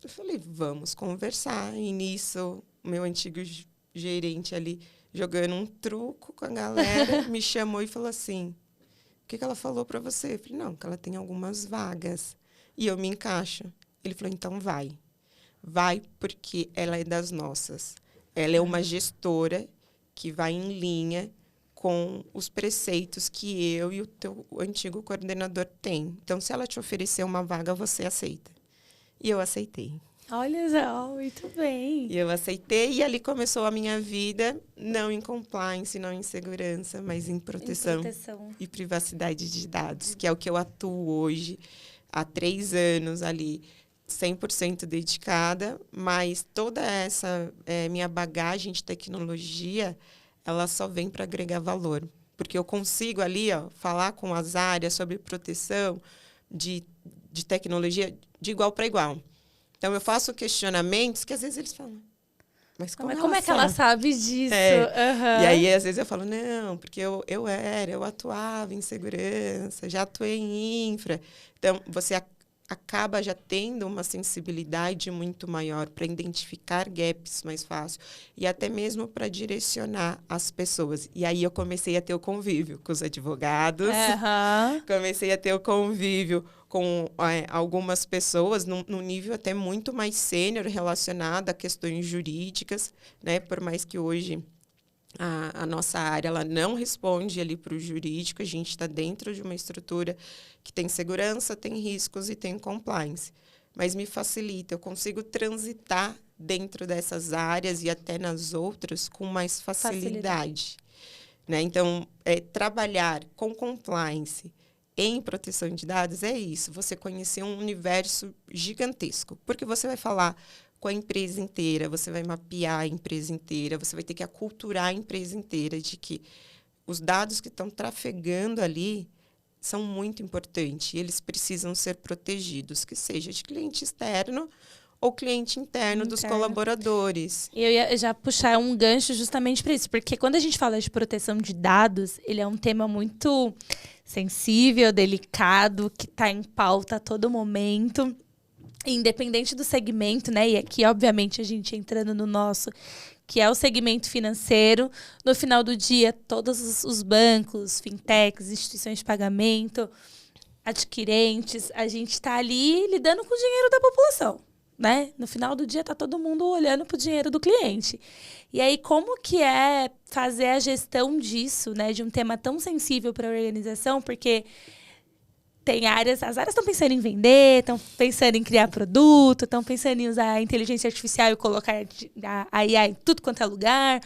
Eu falei, vamos conversar. E nisso, o meu antigo gerente ali, jogando um truco com a galera, me chamou e falou assim, o que ela falou para você? Eu falei, não, que ela tem algumas vagas. E eu me encaixo. Ele falou, então vai. Vai porque ela é das nossas. Ela é uma gestora que vai em linha com os preceitos que eu e o teu antigo coordenador tem. Então, se ela te oferecer uma vaga, você aceita. E eu aceitei. Olha só, muito bem. E eu aceitei e ali começou a minha vida, não em compliance, não em segurança, mas em proteção e privacidade de dados, que é o que eu atuo hoje. Há 3 anos ali, 100% dedicada, mas toda essa minha bagagem de tecnologia, ela só vem para agregar valor. Porque eu consigo ali falar com as áreas sobre proteção de tecnologia de igual para igual. Então, eu faço questionamentos que às vezes eles falam, mas como é que ela sabe disso? E aí, às vezes, eu falo, não, porque eu atuava em segurança, já atuei em infra. Então, você acaba já tendo uma sensibilidade muito maior para identificar gaps mais fácil e até mesmo para direcionar as pessoas. E aí, eu comecei a ter o convívio com os advogados, comecei a ter o convívio com algumas pessoas num nível até muito mais sênior relacionado a questões jurídicas, né? Por mais que hoje a nossa área ela não responde ali para o jurídico, a gente está dentro de uma estrutura que tem segurança, tem riscos e tem compliance. Mas me facilita, eu consigo transitar dentro dessas áreas e até nas outras com mais facilidade. Né? Então, trabalhar com compliance em proteção de dados é isso, você conhecer um universo gigantesco, porque você vai falar com a empresa inteira, você vai mapear a empresa inteira, você vai ter que aculturar a empresa inteira de que os dados que estão trafegando ali são muito importantes e eles precisam ser protegidos, que seja de cliente externo ou cliente interno dos colaboradores. Eu ia já puxar um gancho justamente para isso, porque quando a gente fala de proteção de dados, ele é um tema muito sensível, delicado, que está em pauta a todo momento, independente do segmento, né? E aqui, obviamente, a gente entrando no nosso, que é o segmento financeiro. No final do dia, todos os bancos, fintechs, instituições de pagamento, adquirentes, a gente está ali lidando com o dinheiro da população. Né? No final do dia, está todo mundo olhando para o dinheiro do cliente. E aí, como que é fazer a gestão disso, né? De um tema tão sensível para a organização? Porque as áreas estão pensando em vender, estão pensando em criar produto, estão pensando em usar a inteligência artificial e colocar a IA em tudo quanto é lugar.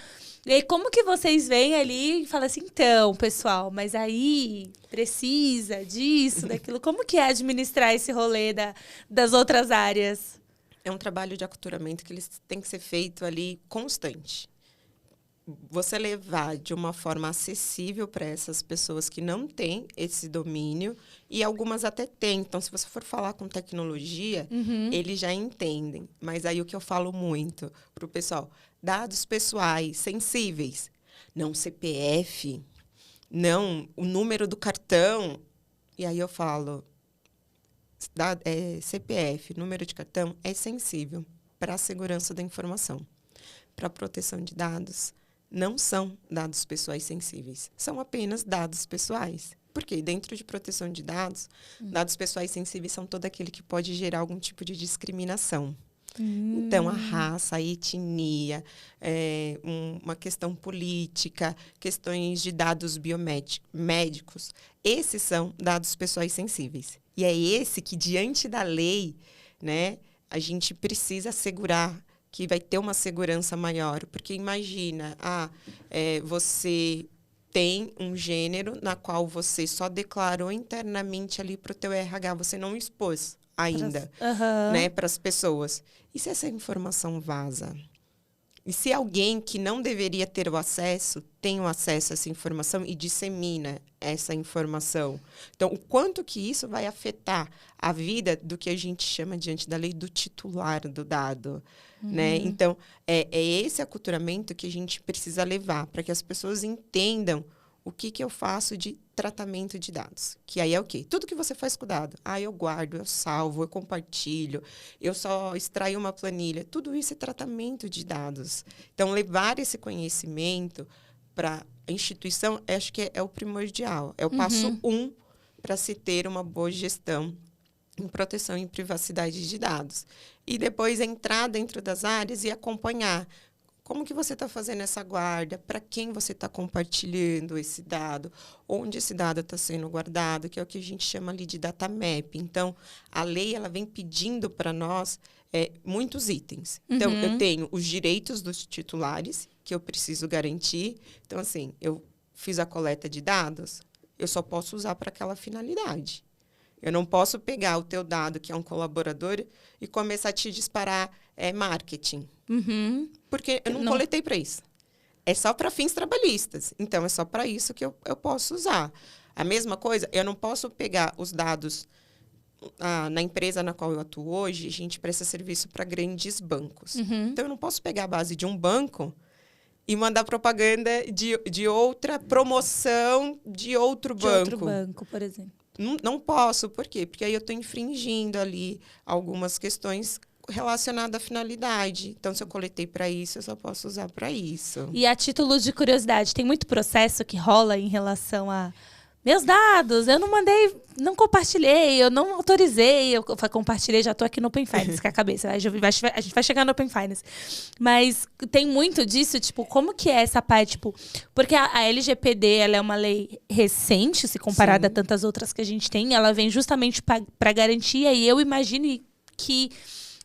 E aí, como que vocês vêm ali e falam assim, então, pessoal, mas aí precisa disso, daquilo. Como que é administrar esse rolê das outras áreas? É um trabalho de aculturamento que tem que ser feito ali constante. Você levar de uma forma acessível para essas pessoas que não têm esse domínio, e algumas até têm. Então, se você for falar com tecnologia, eles já entendem. Mas aí o que eu falo muito para o pessoal, dados pessoais sensíveis, não CPF, não o número do cartão. E aí eu falo, CPF, número de cartão, é sensível para a segurança da informação. Para a proteção de dados, não são dados pessoais sensíveis, são apenas dados pessoais. Porque dentro de proteção de dados, dados pessoais sensíveis são todo aquele que pode gerar algum tipo de discriminação. Então, a raça, a etnia, uma questão política, questões de dados biomédicos, esses são dados pessoais sensíveis. E é esse que, diante da lei, né, a gente precisa assegurar que vai ter uma segurança maior. Porque imagina, você tem um gênero na qual você só declarou internamente ali para o teu RH, você não expôs ainda, né, para as pessoas. E se essa informação vaza? E se alguém que não deveria ter o acesso, tem o acesso a essa informação e dissemina essa informação. Então, o quanto que isso vai afetar a vida do que a gente chama, diante da lei, do titular do dado. Né? Então, é esse aculturamento que a gente precisa levar para que as pessoas entendam o que eu faço de tratamento de dados. Que aí é o quê? Tudo que você faz com o dado. Eu guardo, eu salvo, eu compartilho, eu só extraio uma planilha. Tudo isso é tratamento de dados. Então, levar esse conhecimento para a instituição, acho que é o primordial. É o passo 1 para se ter uma boa gestão em proteção e privacidade de dados. E depois entrar dentro das áreas e acompanhar. Como que você está fazendo essa guarda? Para quem você está compartilhando esse dado? Onde esse dado está sendo guardado? Que é o que a gente chama ali de data map. Então, a lei ela vem pedindo para nós muitos itens. Então, eu tenho os direitos dos titulares, que eu preciso garantir. Então, assim, eu fiz a coleta de dados, eu só posso usar para aquela finalidade. Eu não posso pegar o teu dado, que é um colaborador, e começar a te disparar marketing. Porque eu não coletei para isso. É só para fins trabalhistas. Então, é só para isso que eu posso usar. A mesma coisa, eu não posso pegar os dados na empresa na qual eu atuo hoje, a gente presta serviço para grandes bancos. Então, eu não posso pegar a base de um banco e mandar propaganda de outra promoção de outro banco. De outro banco, por exemplo. Não posso. Por quê? Porque aí eu estou infringindo ali algumas questões relacionadas à finalidade. Então, se eu coletei para isso, eu só posso usar para isso. E a título de curiosidade, tem muito processo que rola em relação a meus dados, eu não mandei, não compartilhei, eu não autorizei, eu compartilhei, já estou aqui no Open Finance, que é a cabeça, a gente vai chegar no Open Finance. Mas tem muito disso, tipo, como que é essa parte, tipo, porque a LGPD, ela é uma lei recente, se comparada a tantas outras que a gente tem, ela vem justamente para garantia, e eu imagino que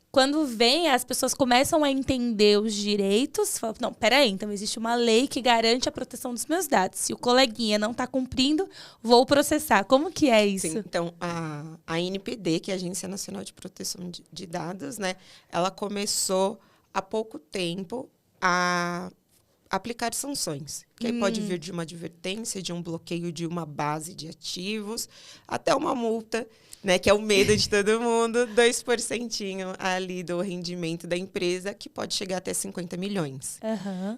quando vem, as pessoas começam a entender os direitos, falam, não, peraí, então existe uma lei que garante a proteção dos meus dados. Se o coleguinha não está cumprindo, vou processar. Como que é isso? Sim, então, a ANPD, que é a Agência Nacional de Proteção de Dados, né, ela começou há pouco tempo a aplicar sanções. Que aí pode vir de uma advertência, de um bloqueio de uma base de ativos, até uma multa, né, que é o medo de todo mundo, 2% ali do rendimento da empresa, que pode chegar até 50 milhões.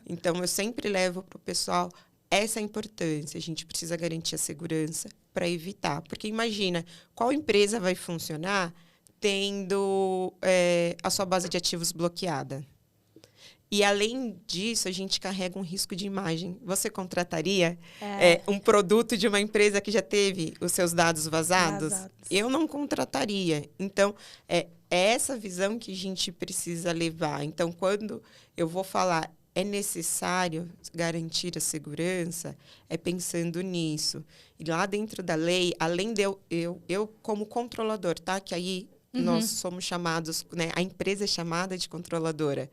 Então, eu sempre levo para o pessoal essa importância. A gente precisa garantir a segurança para evitar. Porque imagina, qual empresa vai funcionar tendo a sua base de ativos bloqueada? E, além disso, a gente carrega um risco de imagem. Você contrataria um produto de uma empresa que já teve os seus dados vazados? Eu não contrataria. Então, é essa visão que a gente precisa levar. Então, quando eu vou falar é necessário garantir a segurança, é pensando nisso. E lá dentro da lei, além de eu como controlador, tá? Que aí nós somos chamados, né? A empresa é chamada de controladora.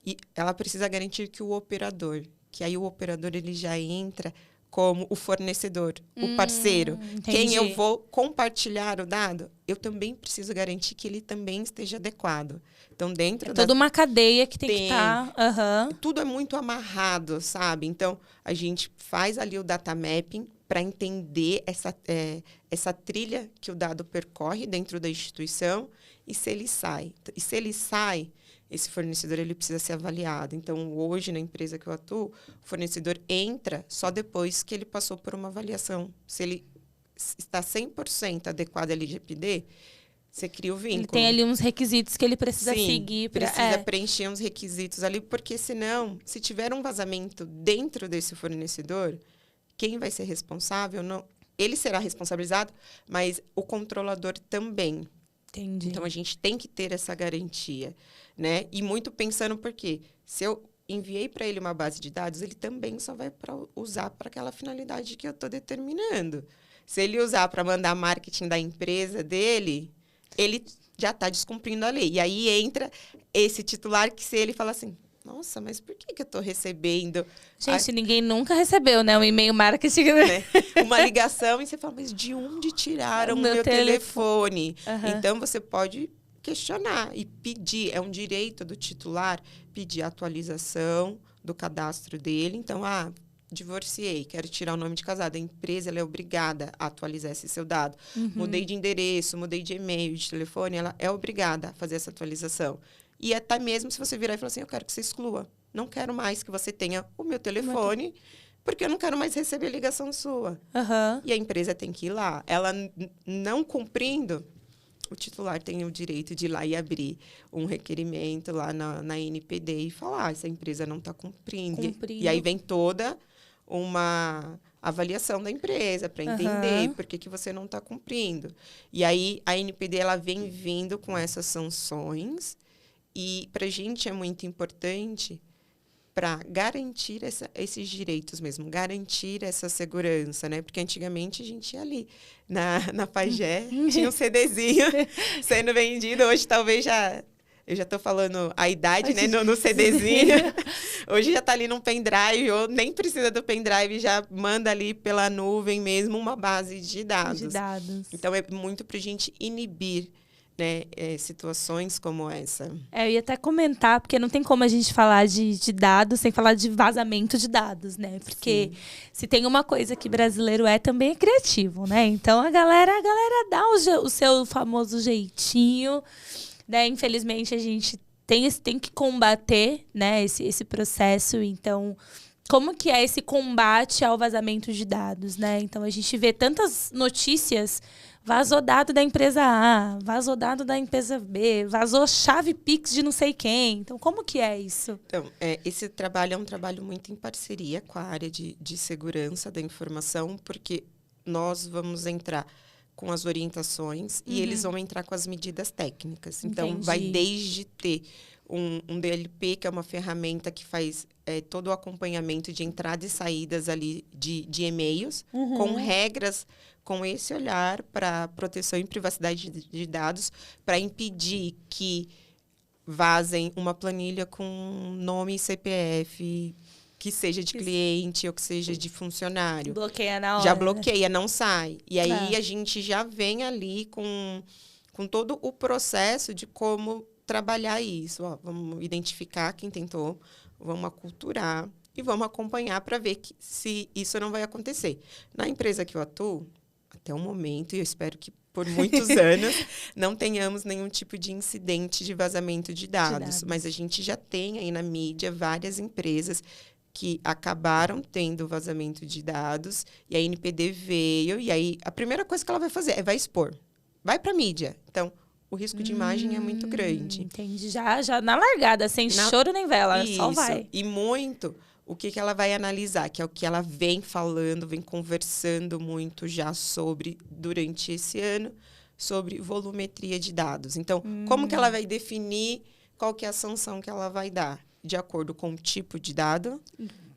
E ela precisa garantir que o operador, que aí o operador ele já entra como o fornecedor, o parceiro. Entendi. Quem eu vou compartilhar o dado, eu também preciso garantir que ele também esteja adequado. Então, dentro toda uma cadeia que tem que estar... Tudo é muito amarrado, sabe? Então, a gente faz ali o data mapping para entender essa trilha que o dado percorre dentro da instituição e se ele sai. E se ele sai, esse fornecedor ele precisa ser avaliado. Então, hoje, na empresa que eu atuo, o fornecedor entra só depois que ele passou por uma avaliação. Se ele está 100% adequado à LGPD, você cria o vínculo. Ele tem ali uns requisitos que ele precisa seguir. Precisa preencher uns requisitos ali, porque senão, se tiver um vazamento dentro desse fornecedor, quem vai ser responsável? Não, ele será responsabilizado, mas o controlador também. Entendi. Então, a gente tem que ter essa garantia, né? E muito pensando porque se eu enviei para ele uma base de dados, ele também só vai usar para aquela finalidade que eu estou determinando. Se ele usar para mandar marketing da empresa dele, ele já está descumprindo a lei. E aí entra esse titular que se ele fala assim, nossa, mas por que eu estou recebendo... Gente, ninguém nunca recebeu, né? Um e-mail marketing, né? Uma ligação e você fala, mas de onde tiraram o meu telefone? Então, você pode questionar e pedir. É um direito do titular pedir atualização do cadastro dele. Então, divorciei, quero tirar o nome de casado. A empresa ela é obrigada a atualizar esse seu dado. Mudei de endereço, mudei de e-mail, de telefone, ela é obrigada a fazer essa atualização. E até mesmo se você virar e falar assim, eu quero que você exclua. Não quero mais que você tenha o meu telefone, porque eu não quero mais receber ligação sua. E a empresa tem que ir lá. Ela não cumprindo, o titular tem o direito de ir lá e abrir um requerimento lá na NPD e falar, essa empresa não está cumprindo. E aí vem toda uma avaliação da empresa para entender por que você não está cumprindo. E aí a NPD ela vem vindo com essas sanções e para a gente é muito importante para garantir esses direitos mesmo, garantir essa segurança, né? Porque antigamente a gente ia ali na Pagé, tinha um CDzinho sendo vendido, hoje talvez eu já estou falando a idade, né, no CDzinho. Hoje já está ali num pendrive, ou nem precisa do pendrive, já manda ali pela nuvem mesmo uma base de dados. Então, é muito para a gente inibir, né, situações como essa. Eu ia até comentar, porque não tem como a gente falar de dados sem falar de vazamento de dados, né? Porque se tem uma coisa que brasileiro também é criativo, né? Então, a galera dá o seu famoso jeitinho, né? Infelizmente, a gente tem que combater, né, esse processo. Então, como que é esse combate ao vazamento de dados, né? Então, a gente vê tantas notícias, vazou dado da empresa A, vazou dado da empresa B, vazou chave Pix de não sei quem. Então, como que é isso? Então, esse trabalho é um trabalho muito em parceria com a área de segurança da informação, porque nós vamos entrar com as orientações e eles vão entrar com as medidas técnicas. Então, vai desde ter um DLP, que é uma ferramenta que faz todo o acompanhamento de entradas e saídas ali de e-mails, com regras, com esse olhar para proteção e privacidade de dados, para impedir que vazem uma planilha com nome e CPF, que seja de cliente ou que seja de funcionário. Bloqueia na hora. Já bloqueia, não sai. E aí a gente já vem ali com todo o processo de como trabalhar isso. Vamos identificar quem tentou, vamos aculturar e vamos acompanhar para ver se isso não vai acontecer. Na empresa que eu atuo, até o momento, e eu espero que por muitos anos, não tenhamos nenhum tipo de incidente de vazamento de dados. Mas a gente já tem aí na mídia várias empresas que acabaram tendo vazamento de dados, e a NPD veio, e aí a primeira coisa que ela vai fazer vai expor. Vai para a mídia. Então, o risco de imagem é muito grande. Entendi. Já na largada, sem choro nem vela, só vai. E muito, o que ela vai analisar, que é o que ela vem falando, vem conversando muito já sobre, durante esse ano, sobre volumetria de dados. Então, como que ela vai definir qual que é a sanção que ela vai dar? De acordo com o tipo de dado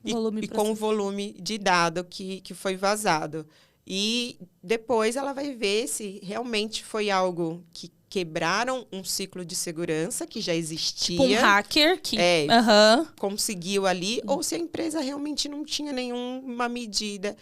e com o volume de dado que foi vazado. E depois ela vai ver se realmente foi algo que quebraram um ciclo de segurança que já existia. Tipo um hacker que conseguiu ali, ou se a empresa realmente não tinha nenhuma medida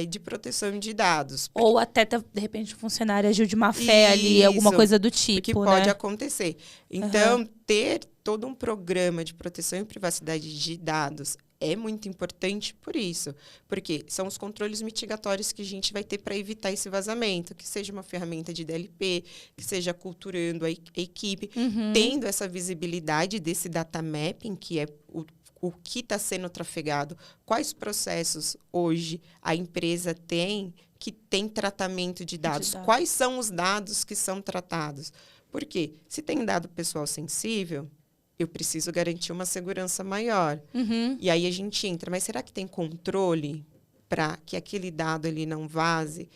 de proteção de dados. Ou até, de repente, o funcionário agiu de má fé ali, alguma coisa do tipo, que pode acontecer. Então, ter todo um programa de proteção e privacidade de dados é muito importante por isso. Porque são os controles mitigatórios que a gente vai ter para evitar esse vazamento. Que seja uma ferramenta de DLP, que seja aculturando a equipe, tendo essa visibilidade desse data mapping, que é o que está sendo trafegado, quais processos hoje a empresa tem que tem tratamento de dados, quais são os dados que são tratados. Porque se tem dado pessoal sensível, eu preciso garantir uma segurança maior. E aí a gente entra, mas será que tem controle para que aquele dado ele não vaze?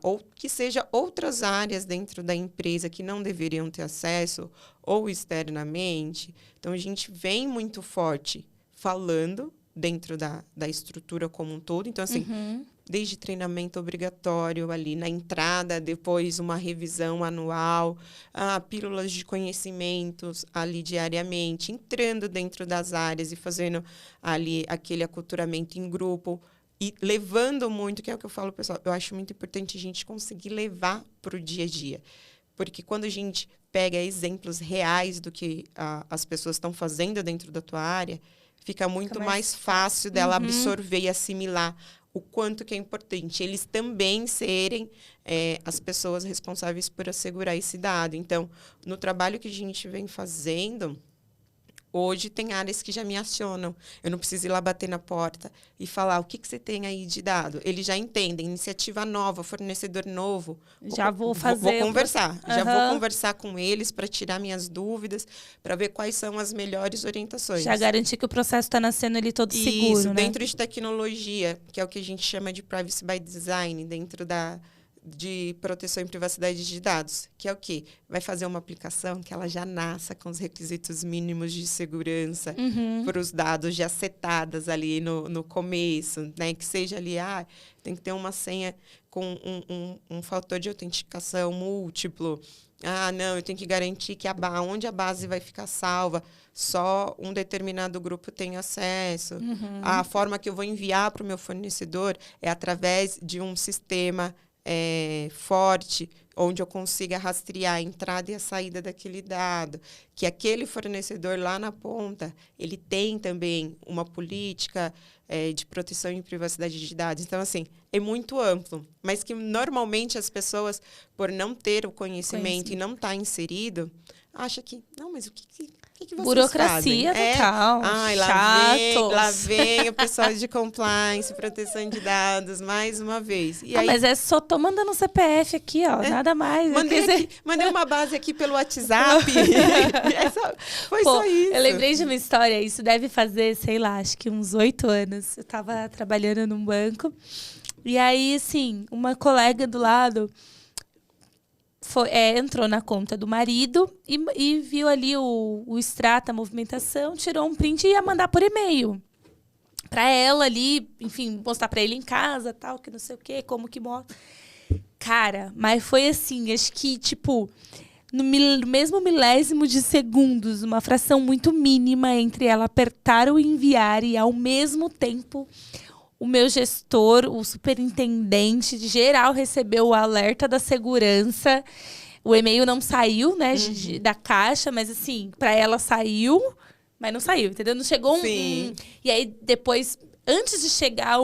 Ou que seja outras áreas dentro da empresa que não deveriam ter acesso, ou externamente? Então, a gente vem muito forte falando dentro da estrutura como um todo. Então, assim, desde treinamento obrigatório ali na entrada, depois uma revisão anual, pílulas de conhecimentos ali diariamente, entrando dentro das áreas e fazendo ali aquele aculturamento em grupo e levando muito, que é o que eu falo, pessoal, eu acho muito importante a gente conseguir levar para o dia a dia. Porque quando a gente pega exemplos reais do que as pessoas estão fazendo dentro da tua área, fica muito mais fácil dela absorver e assimilar o quanto que é importante eles também serem as pessoas responsáveis por assegurar esse dado. Então, no trabalho que a gente vem fazendo, hoje tem áreas que já me acionam. Eu não preciso ir lá bater na porta e falar o que você tem aí de dado. Eles já entendem, iniciativa nova, fornecedor novo. Já vou fazer. Vou conversar. Já vou conversar com eles para tirar minhas dúvidas, para ver quais são as melhores orientações. Já garantir que o processo está nascendo ali todo seguro, Isso, né? dentro de tecnologia, que é o que a gente chama de privacy by design, dentro de proteção e privacidade de dados, que é o quê? Vai fazer uma aplicação que ela já nasça com os requisitos mínimos de segurança para os dados já setadas ali no começo, né? Que seja ali, tem que ter uma senha com um fator de autenticação múltiplo. Não, eu tenho que garantir que onde a base vai ficar salva, só um determinado grupo tem acesso. A forma que eu vou enviar para o meu fornecedor é através de um sistema forte, onde eu consiga rastrear a entrada e a saída daquele dado, que aquele fornecedor lá na ponta, ele tem também uma política de proteção e privacidade de dados. Então, assim, é muito amplo, mas que normalmente as pessoas, por não ter o conhecimento e não estar inserido, acham que, não, mas o que vocês burocracia fazem? Total. Lá vem o pessoal de compliance, proteção de dados, mais uma vez. E aí, mas só tô mandando um CPF aqui, ó, nada mais. Mandei uma base aqui pelo WhatsApp. Foi só isso. Eu lembrei de uma história, isso deve fazer, sei lá, acho que uns 8 anos. Eu tava trabalhando num banco, e aí, assim, uma colega do lado entrou na conta do marido e viu ali o extrato, a movimentação, tirou um print e ia mandar por e-mail para ela ali, enfim, mostrar para ele em casa, tal, que não sei o quê, como que mostra. Cara, mas foi assim, acho que, tipo, no mesmo milésimo de segundos, uma fração muito mínima entre ela apertar o enviar e, ao mesmo tempo, o meu gestor, o superintendente geral, recebeu o alerta da segurança. O e-mail não saiu, né, da caixa, mas assim, para ela saiu, mas não saiu, entendeu? Não chegou E aí, depois, antes de chegar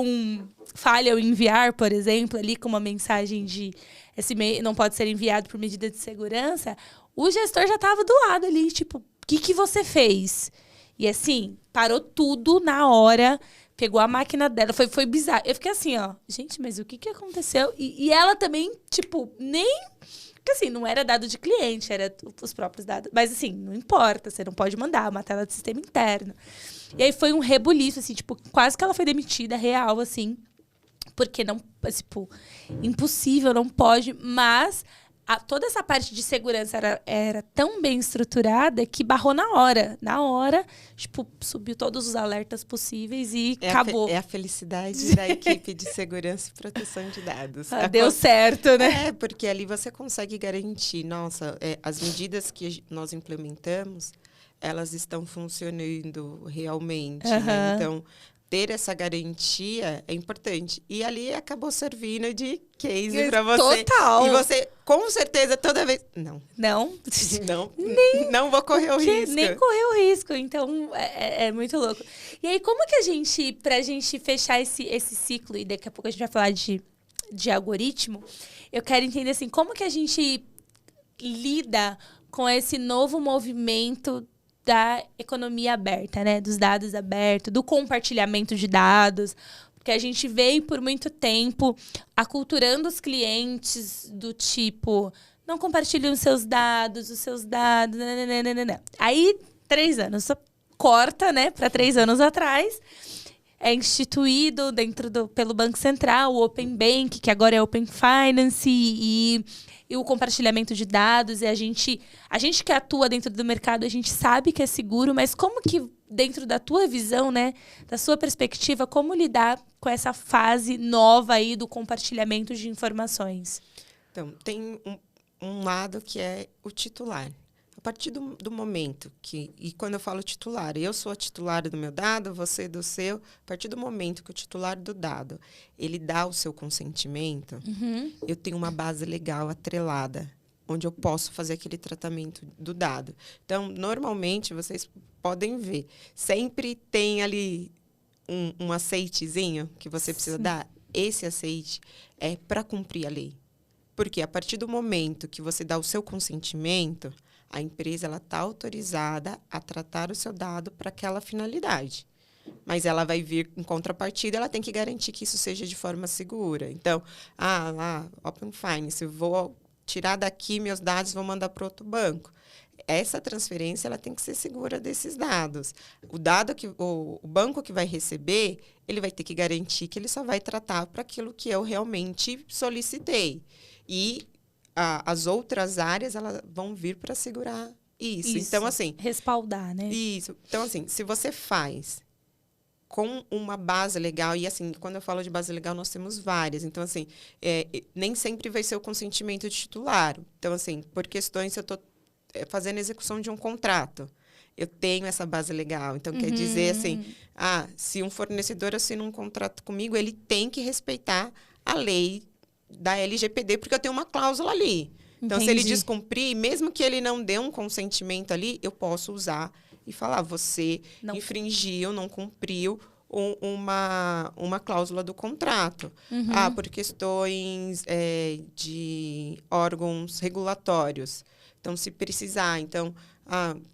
falha o enviar, por exemplo, ali com uma mensagem de esse e-mail não pode ser enviado por medida de segurança, o gestor já estava do lado ali, tipo, o que você fez? E assim, parou tudo na hora. Pegou a máquina dela, foi bizarro. Eu fiquei assim, ó, gente, mas o que aconteceu? E ela também, tipo, porque assim, não era dado de cliente, era os próprios dados. Mas assim, não importa, você não pode mandar, uma tela de sistema interno. E aí foi um rebuliço, assim, tipo, quase que ela foi demitida, real, assim. Porque não, tipo, impossível, não pode, mas toda essa parte de segurança era tão bem estruturada que barrou na hora. Na hora, tipo, subiu todos os alertas possíveis e acabou. É a felicidade da equipe de segurança e proteção de dados. Deu certo, né? Porque ali você consegue garantir, as medidas que nós implementamos, elas estão funcionando realmente, né? Então, ter essa garantia é importante. E ali acabou servindo de case para você. Total. E você, com certeza, toda vez... Não vou correr o risco. Nem correr o risco. Então, é muito louco. E aí, como que pra gente fechar esse ciclo, e daqui a pouco a gente vai falar de algoritmo, eu quero entender, assim, como que a gente lida com esse novo movimento da economia aberta, né? Dos dados abertos, do compartilhamento de dados. Porque a gente veio por muito tempo aculturando os clientes do tipo, não compartilhem os seus dados. Nananana. Aí, 3 anos, só corta, né? Para 3 anos atrás. É instituído pelo Banco Central, o Open Bank, que agora é Open Finance, e o compartilhamento de dados. E a gente que atua dentro do mercado, a gente sabe que é seguro, mas como que, dentro da tua visão, né, da sua perspectiva, como lidar com essa fase nova aí do compartilhamento de informações? Então, tem um lado que é o titular. A partir do momento e quando eu falo titular, eu sou a titular do meu dado, você do seu, a partir do momento que o titular do dado, ele dá o seu consentimento, eu tenho uma base legal atrelada onde eu posso fazer aquele tratamento do dado. Então, normalmente, vocês podem ver, sempre tem ali um aceitezinho que você precisa dar. Esse aceite é para cumprir a lei. Porque a partir do momento que você dá o seu consentimento, a empresa está autorizada a tratar o seu dado para aquela finalidade. Mas ela vai vir em contrapartida, ela tem que garantir que isso seja de forma segura. Então, lá, Open Finance, eu vou tirar daqui meus dados, vou mandar para outro banco. Essa transferência ela tem que ser segura desses dados. O dado que o banco que vai receber, ele vai ter que garantir que ele só vai tratar para aquilo que eu realmente solicitei. E as outras áreas elas vão vir para segurar isso. Então, assim, respaldar, né? Isso. Então, assim, se você faz com uma base legal, e assim, quando eu falo de base legal, nós temos várias. Então, assim, nem sempre vai ser o consentimento de titular. Então, assim, por questões, se eu estou fazendo execução de um contrato, eu tenho essa base legal. Então, quer dizer, assim, se um fornecedor assina um contrato comigo, ele tem que respeitar a lei da LGPD, porque eu tenho uma cláusula ali. Então, se ele descumprir, mesmo que ele não dê um consentimento ali, eu posso usar e falar, você infringiu, não cumpriu uma cláusula do contrato. Por questões de órgãos regulatórios. Então, se precisar. Então,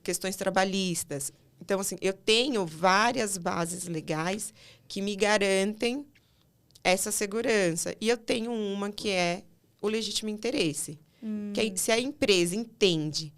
questões trabalhistas. Então, assim, eu tenho várias bases legais que me garantem essa segurança. E eu tenho uma que é o legítimo interesse. Que se a empresa entende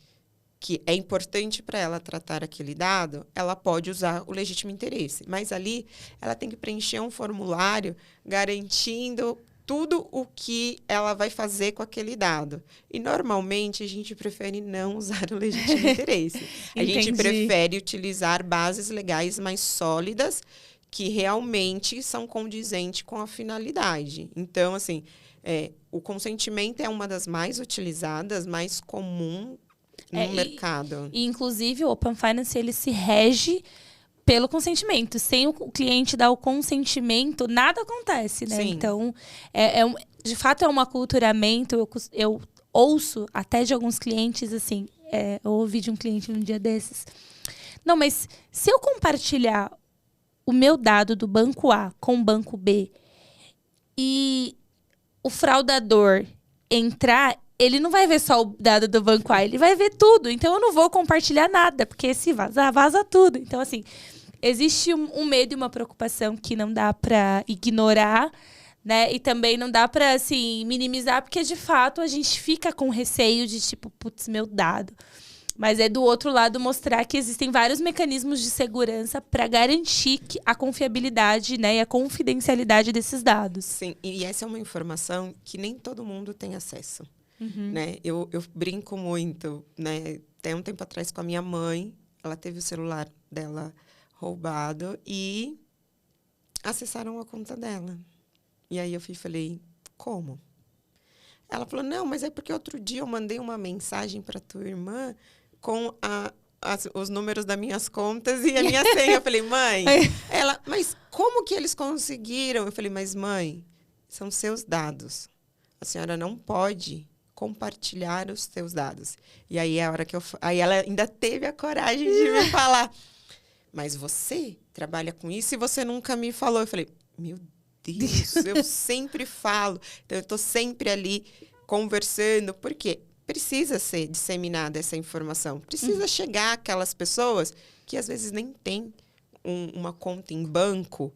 que é importante para ela tratar aquele dado, ela pode usar o legítimo interesse. Mas ali, ela tem que preencher um formulário garantindo tudo o que ela vai fazer com aquele dado. E, normalmente, a gente prefere não usar o legítimo interesse. A gente prefere utilizar bases legais mais sólidas que realmente são condizentes com a finalidade. Então, assim, o consentimento é uma das mais utilizadas, mais comum no mercado. E, inclusive, o Open Finance, ele se rege pelo consentimento. Sem o cliente dar o consentimento, nada acontece, né? Sim. Então, de fato, é um aculturamento. Eu ouço até de alguns clientes, assim, eu ouvi de um cliente num dia desses. Não, mas se eu compartilhar o meu dado do banco A com o banco B e o fraudador entrar, ele não vai ver só o dado do banco A, ele vai ver tudo. Então, eu não vou compartilhar nada, porque se vazar, vaza tudo. Então, assim, existe um medo e uma preocupação que não dá para ignorar, né? E também não dá para, assim, minimizar, porque, de fato, a gente fica com receio de, tipo, putz, meu dado. Mas do outro lado, mostrar que existem vários mecanismos de segurança para garantir a confiabilidade, né, e a confidencialidade desses dados. Sim, e essa é uma informação que nem todo mundo tem acesso. Né? Eu brinco muito, né? Até um tempo atrás com a minha mãe, ela teve o celular dela roubado e acessaram a conta dela. E aí eu falei, como? Ela falou, não, mas é porque outro dia eu mandei uma mensagem para tua irmã com os números das minhas contas e a minha senha. Eu falei, mãe, mas como que eles conseguiram? Eu falei, mas mãe, são seus dados. A senhora não pode compartilhar os seus dados. E aí a hora que aí ela ainda teve a coragem de me falar, mas você trabalha com isso e você nunca me falou. Eu falei, meu Deus, eu sempre falo. Então, eu estou sempre ali conversando. Por quê? Precisa ser disseminada essa informação. Precisa chegar àquelas pessoas que, às vezes, nem têm uma conta em banco.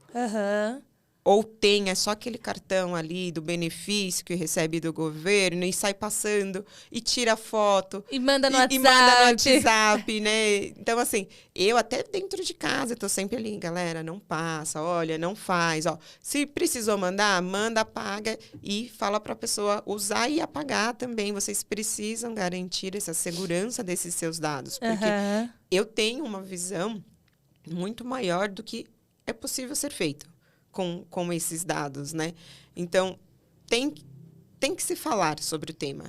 Ou tem só aquele cartão ali do benefício que recebe do governo e sai passando e tira foto. E manda no WhatsApp. E manda no WhatsApp, né? Então, assim, eu até dentro de casa, estou sempre ali, galera, não passa, olha, não faz. Ó, se precisou mandar, manda, apaga e fala para a pessoa usar e apagar também. Vocês precisam garantir essa segurança desses seus dados. Porque eu tenho uma visão muito maior do que é possível ser feito com esses dados, né? Então, tem que se falar sobre o tema,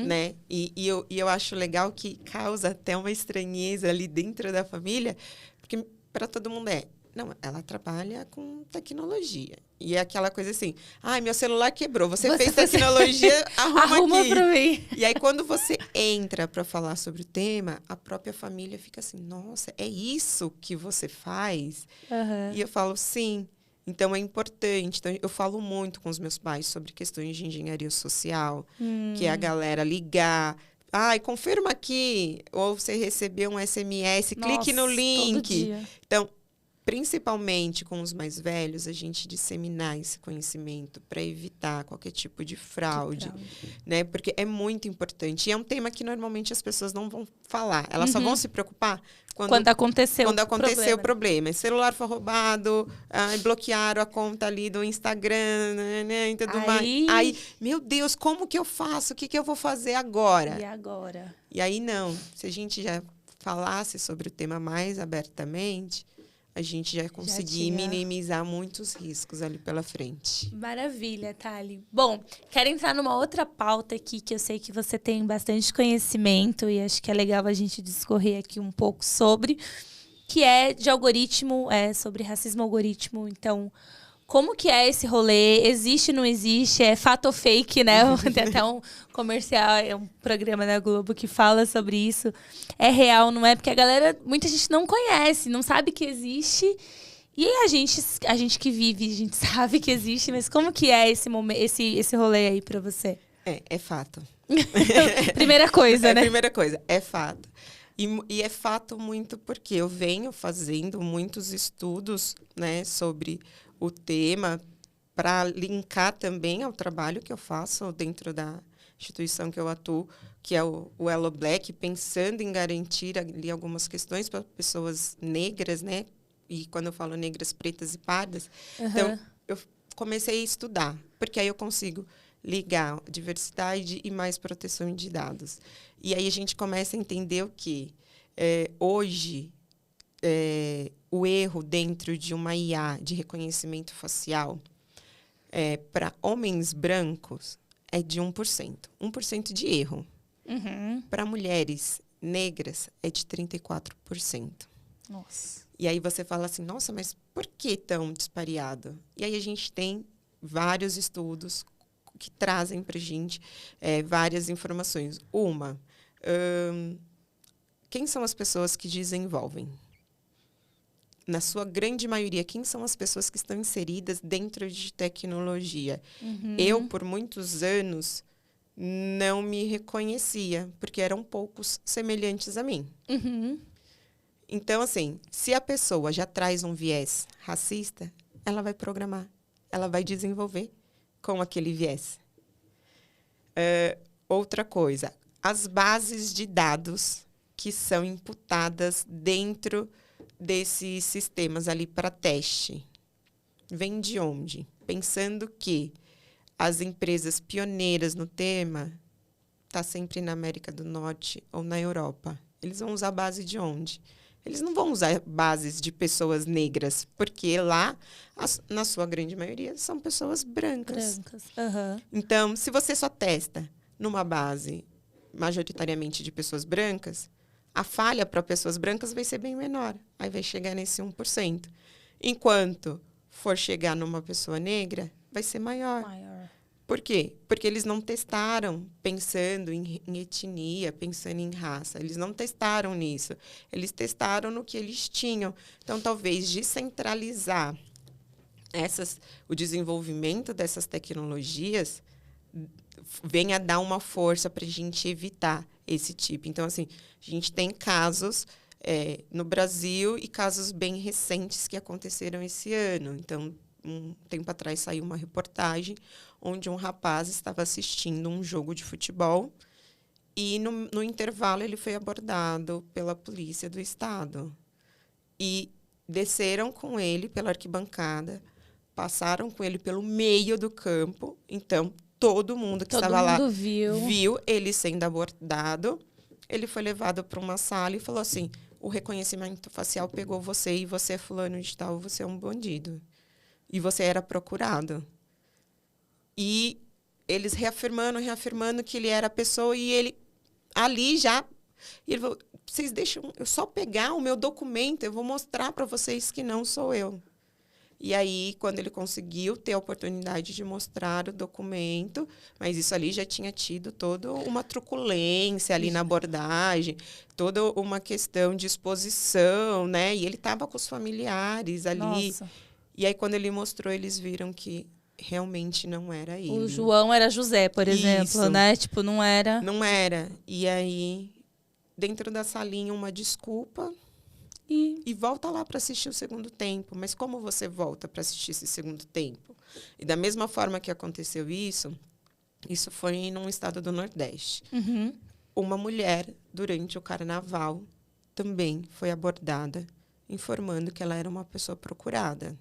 né? E eu acho legal que causa até uma estranheza ali dentro da família, porque para todo mundo Não, ela trabalha com tecnologia. E é aquela coisa assim, ai, meu celular quebrou. Você fez tecnologia, arruma aqui. Pra mim. E aí, quando você entra para falar sobre o tema, a própria família fica assim, nossa, é isso que você faz? Uhum. E eu falo, sim. Então, é importante. Então, eu falo muito com os meus pais sobre questões de engenharia social, que é a galera ligar. Ai, confirma aqui. Ou você recebeu um SMS, clique no link. Todo dia. Então, principalmente com os mais velhos, a gente disseminar esse conhecimento para evitar qualquer tipo de fraude, né? Porque é muito importante. E é um tema que normalmente as pessoas não vão falar. Elas só vão se preocupar quando aconteceu o problema. O celular foi roubado, bloquearam a conta ali do Instagram, né? E tudo mais. Aí, meu Deus, como que eu faço? O que eu vou fazer agora? E agora? E aí, não. Se a gente já falasse sobre o tema mais abertamente, a gente já conseguir minimizar muitos riscos ali pela frente. Maravilha, Thali. Bom, quero entrar numa outra pauta aqui que eu sei que você tem bastante conhecimento e acho que é legal a gente discorrer aqui um pouco sobre, que é de algoritmo, sobre racismo algoritmo. Então, como que é esse rolê? Existe, não existe? É fato ou fake, né? Tem até um comercial, um programa da Globo que fala sobre isso. É real, não é? Porque muita gente não conhece, não sabe que existe. E a gente que vive, a gente sabe que existe, mas como que é esse rolê aí pra você? É fato. Primeira coisa, né? Primeira coisa, é fato. E é fato muito porque eu venho fazendo muitos estudos, né, sobre o tema para linkar também ao trabalho que eu faço dentro da instituição que eu atuo, que é o Elo Black, pensando em garantir ali algumas questões para pessoas negras, né? E quando eu falo negras, pretas e pardas, então eu comecei a estudar, porque aí eu consigo ligar diversidade e mais proteção de dados. E aí a gente começa a entender o que hoje o erro dentro de uma IA de reconhecimento facial para homens brancos é de 1%. 1% de erro. Para mulheres negras é de 34%. Nossa. E aí você fala assim, nossa, mas por que tão dispareado? E aí a gente tem vários estudos que trazem para a gente várias informações. Quem são as pessoas que desenvolvem? Na sua grande maioria, quem são as pessoas que estão inseridas dentro de tecnologia? Eu, por muitos anos, não me reconhecia, porque eram poucos semelhantes a mim. Então, assim, se a pessoa já traz um viés racista, ela vai programar, ela vai desenvolver com aquele viés. Outra coisa, as bases de dados que são imputadas dentro desses sistemas ali para teste. Vem de onde? Pensando que as empresas pioneiras no tema tá sempre na América do Norte ou na Europa. Eles vão usar base de onde? Eles não vão usar bases de pessoas negras, porque lá, na sua grande maioria, são pessoas brancas. Então, se você só testa numa base majoritariamente de pessoas brancas, a falha para pessoas brancas vai ser bem menor. Aí vai chegar nesse 1%. Enquanto for chegar numa pessoa negra, vai ser maior. Por quê? Porque eles não testaram pensando em etnia, pensando em raça. Eles não testaram nisso. Eles testaram no que eles tinham. Então, talvez descentralizar o desenvolvimento dessas tecnologias venha dar uma força para a gente evitar esse tipo. Então, assim, a gente tem casos no Brasil e casos bem recentes que aconteceram esse ano. Então, um tempo atrás saiu uma reportagem onde um rapaz estava assistindo um jogo de futebol e, no intervalo, ele foi abordado pela polícia do estado. E desceram com ele pela arquibancada, passaram com ele pelo meio do campo. Então, todo mundo que estava lá viu ele sendo abordado. Ele foi levado para uma sala e falou assim, o reconhecimento facial pegou você e você é fulano de tal, você é um bandido. E você era procurado. E eles reafirmando que ele era a pessoa e ele ali já E ele falou, vocês deixam eu só pegar o meu documento, eu vou mostrar para vocês que não sou eu. E aí, quando ele conseguiu ter a oportunidade de mostrar o documento, mas isso ali já tinha tido toda uma truculência ali na abordagem, toda uma questão de exposição, né? E ele estava com os familiares ali. Nossa. E aí, quando ele mostrou, eles viram que realmente não era ele. O João era José, por exemplo, Isso. né? Tipo, não era... Não era. E aí, dentro da salinha, uma desculpa... E volta lá para assistir o segundo tempo. Mas como você volta para assistir esse segundo tempo? E da mesma forma que aconteceu isso foi num estado do Nordeste. Uhum. Uma mulher, durante o carnaval, também foi abordada, informando que ela era uma pessoa procurada,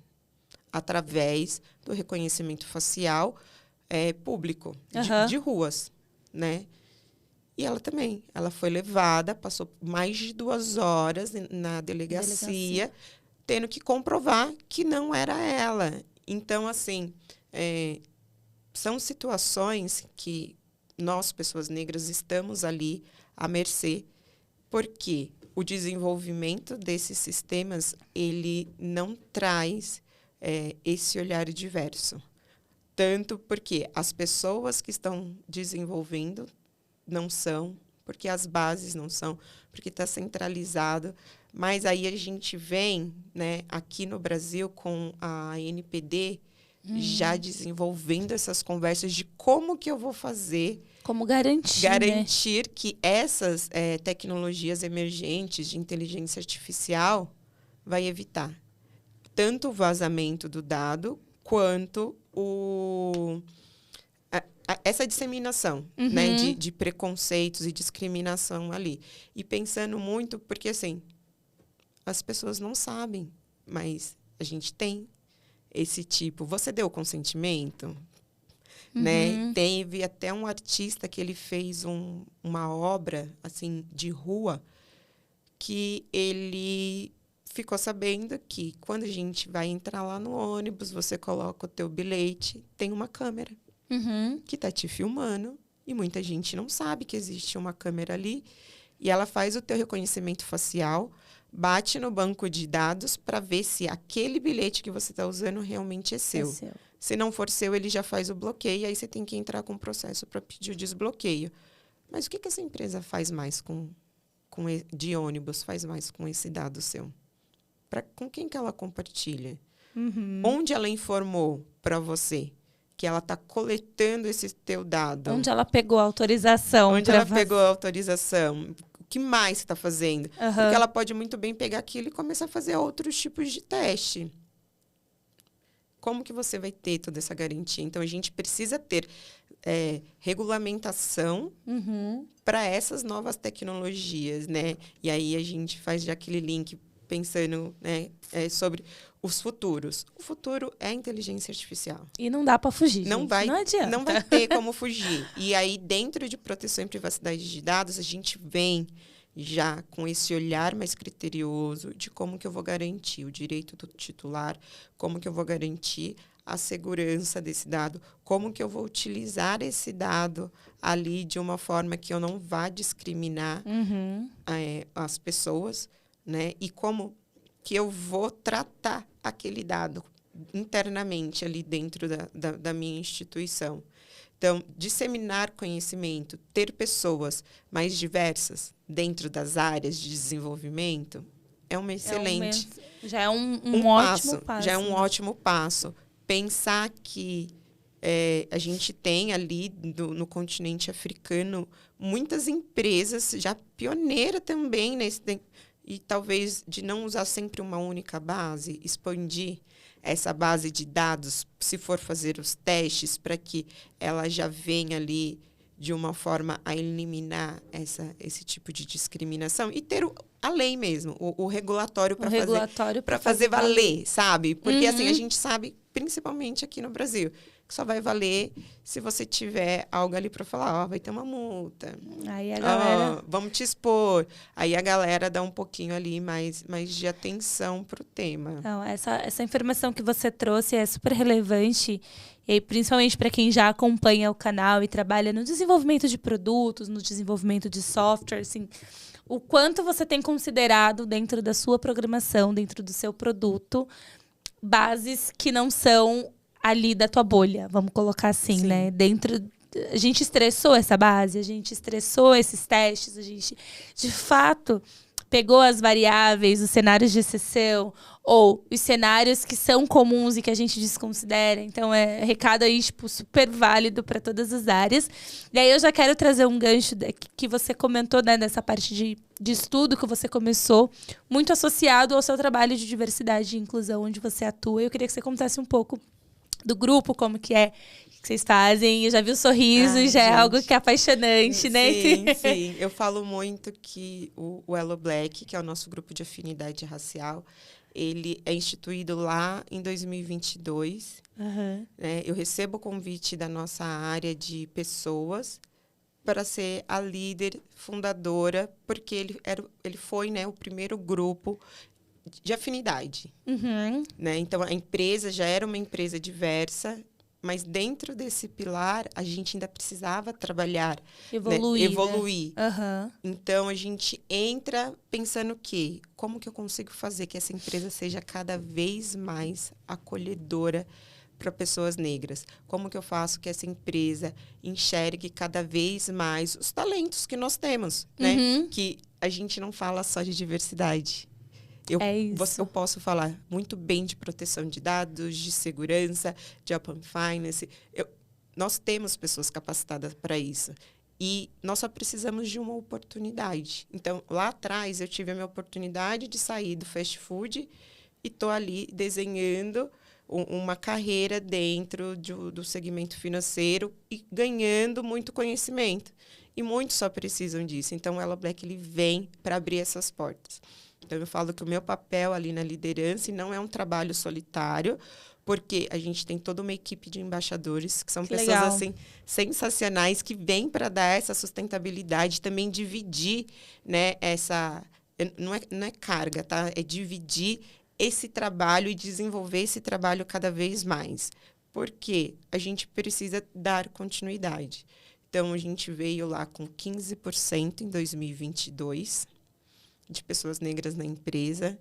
através do reconhecimento facial público, de ruas, né? E ela também. Ela foi levada, passou mais de 2 horas na delegacia, tendo que comprovar que não era ela. Então, assim, são situações que nós, pessoas negras, estamos ali à mercê, porque o desenvolvimento desses sistemas, ele não traz esse olhar diverso. Tanto porque as pessoas que estão desenvolvendo não são, porque as bases não são, porque está centralizado. Mas aí a gente vem, né, aqui no Brasil com a NPD já desenvolvendo essas conversas de como que eu vou fazer. Como garantir, né? Que essas tecnologias emergentes de inteligência artificial vai evitar tanto o vazamento do dado quanto essa disseminação, né, de preconceitos e discriminação ali. E pensando muito, porque, assim, as pessoas não sabem, mas a gente tem esse tipo. Você deu consentimento? Né? Teve até um artista que ele fez uma obra, assim, de rua, que ele ficou sabendo que quando a gente vai entrar lá no ônibus, você coloca o teu bilhete, tem uma câmera. Que está te filmando, e muita gente não sabe que existe uma câmera ali, e ela faz o teu reconhecimento facial, bate no banco de dados para ver se aquele bilhete que você está usando realmente é seu. Se não for seu, ele já faz o bloqueio, aí você tem que entrar com o processo para pedir o desbloqueio. Mas o que essa empresa faz mais de ônibus, faz mais com esse dado seu? Com quem que ela compartilha? Onde ela informou para você que ela está coletando esse teu dado? Onde ela pegou a autorização? Pegou a autorização? O que mais você está fazendo? Porque ela pode muito bem pegar aquilo e começar a fazer outros tipos de teste. Como que você vai ter toda essa garantia? Então, a gente precisa ter regulamentação para essas novas tecnologias, né? E aí a gente faz já aquele link pensando, né, sobre os futuros. O futuro é a inteligência artificial. E não dá para fugir, não adianta. Não vai ter como fugir. E aí, dentro de proteção e privacidade de dados, a gente vem já com esse olhar mais criterioso de como que eu vou garantir o direito do titular, como que eu vou garantir a segurança desse dado, como que eu vou utilizar esse dado ali de uma forma que eu não vá discriminar as pessoas, né? E como que eu vou tratar aquele dado internamente ali dentro da minha instituição. Então, disseminar conhecimento, ter pessoas mais diversas dentro das áreas de desenvolvimento é uma excelente... já é um ótimo passo. Já é um ótimo passo. Pensar que a gente tem ali no continente africano muitas empresas já pioneiras também e talvez de não usar sempre uma única base, expandir essa base de dados, se for fazer os testes, para que ela já venha ali de uma forma a eliminar esse tipo de discriminação e ter a lei mesmo, o regulatório para fazer valer, sabe? Porque assim, a gente sabe, principalmente aqui no Brasil, que só vai valer se você tiver algo ali para falar, vai ter uma multa. Aí a galera... vamos te expor. Aí a galera dá um pouquinho ali mais de atenção para o tema. Não, essa informação que você trouxe é super relevante, e aí, principalmente para quem já acompanha o canal e trabalha no desenvolvimento de produtos, no desenvolvimento de software, assim, o quanto você tem considerado dentro da sua programação, dentro do seu produto, bases que não são ali da tua bolha, vamos colocar assim, Sim. né? A gente estressou essa base, a gente estressou esses testes, a gente, de fato, pegou as variáveis, os cenários de exceção, ou os cenários que são comuns e que a gente desconsidera. Então, é recado aí, tipo, super válido para todas as áreas. E aí, eu já quero trazer um gancho que você comentou, né, dessa parte de estudo que você começou, muito associado ao seu trabalho de diversidade e inclusão, onde você atua. Eu queria que você contasse um pouco do grupo, como que é que vocês fazem. Eu já vi o sorriso, já é algo que é apaixonante, né? Sim. Eu falo muito que o Elo Black, que é o nosso grupo de afinidade racial, ele é instituído lá em 2022. Uhum. Né? Eu recebo o convite da nossa área de pessoas para ser a líder fundadora, porque ele foi, né, o primeiro grupo de afinidade. Uhum. Né? Então, a empresa já era uma empresa diversa, mas dentro desse pilar, a gente ainda precisava trabalhar. Evoluir. Né? Evoluir. Né? Uhum. Então, a gente entra pensando que, como que eu consigo fazer que essa empresa seja cada vez mais acolhedora para pessoas negras? Como que eu faço que essa empresa enxergue cada vez mais os talentos que nós temos? Né? Uhum. Que a gente não fala só de diversidade. Eu posso falar muito bem de proteção de dados, de segurança, de Open Finance. Nós temos pessoas capacitadas para isso. E nós só precisamos de uma oportunidade. Então, lá atrás, eu tive a minha oportunidade de sair do fast food e estou ali desenhando uma carreira dentro do segmento financeiro e ganhando muito conhecimento. E muitos só precisam disso. Então, o Elo Black ele vem para abrir essas portas. Então, eu falo que o meu papel ali na liderança não é um trabalho solitário, porque a gente tem toda uma equipe de embaixadores, que são pessoas assim, sensacionais, que vêm para dar essa sustentabilidade, também dividir, né, essa... Não é carga, tá? É dividir esse trabalho e desenvolver esse trabalho cada vez mais. Porque a gente precisa dar continuidade. Então, a gente veio lá com 15% em 2022 de pessoas negras na empresa.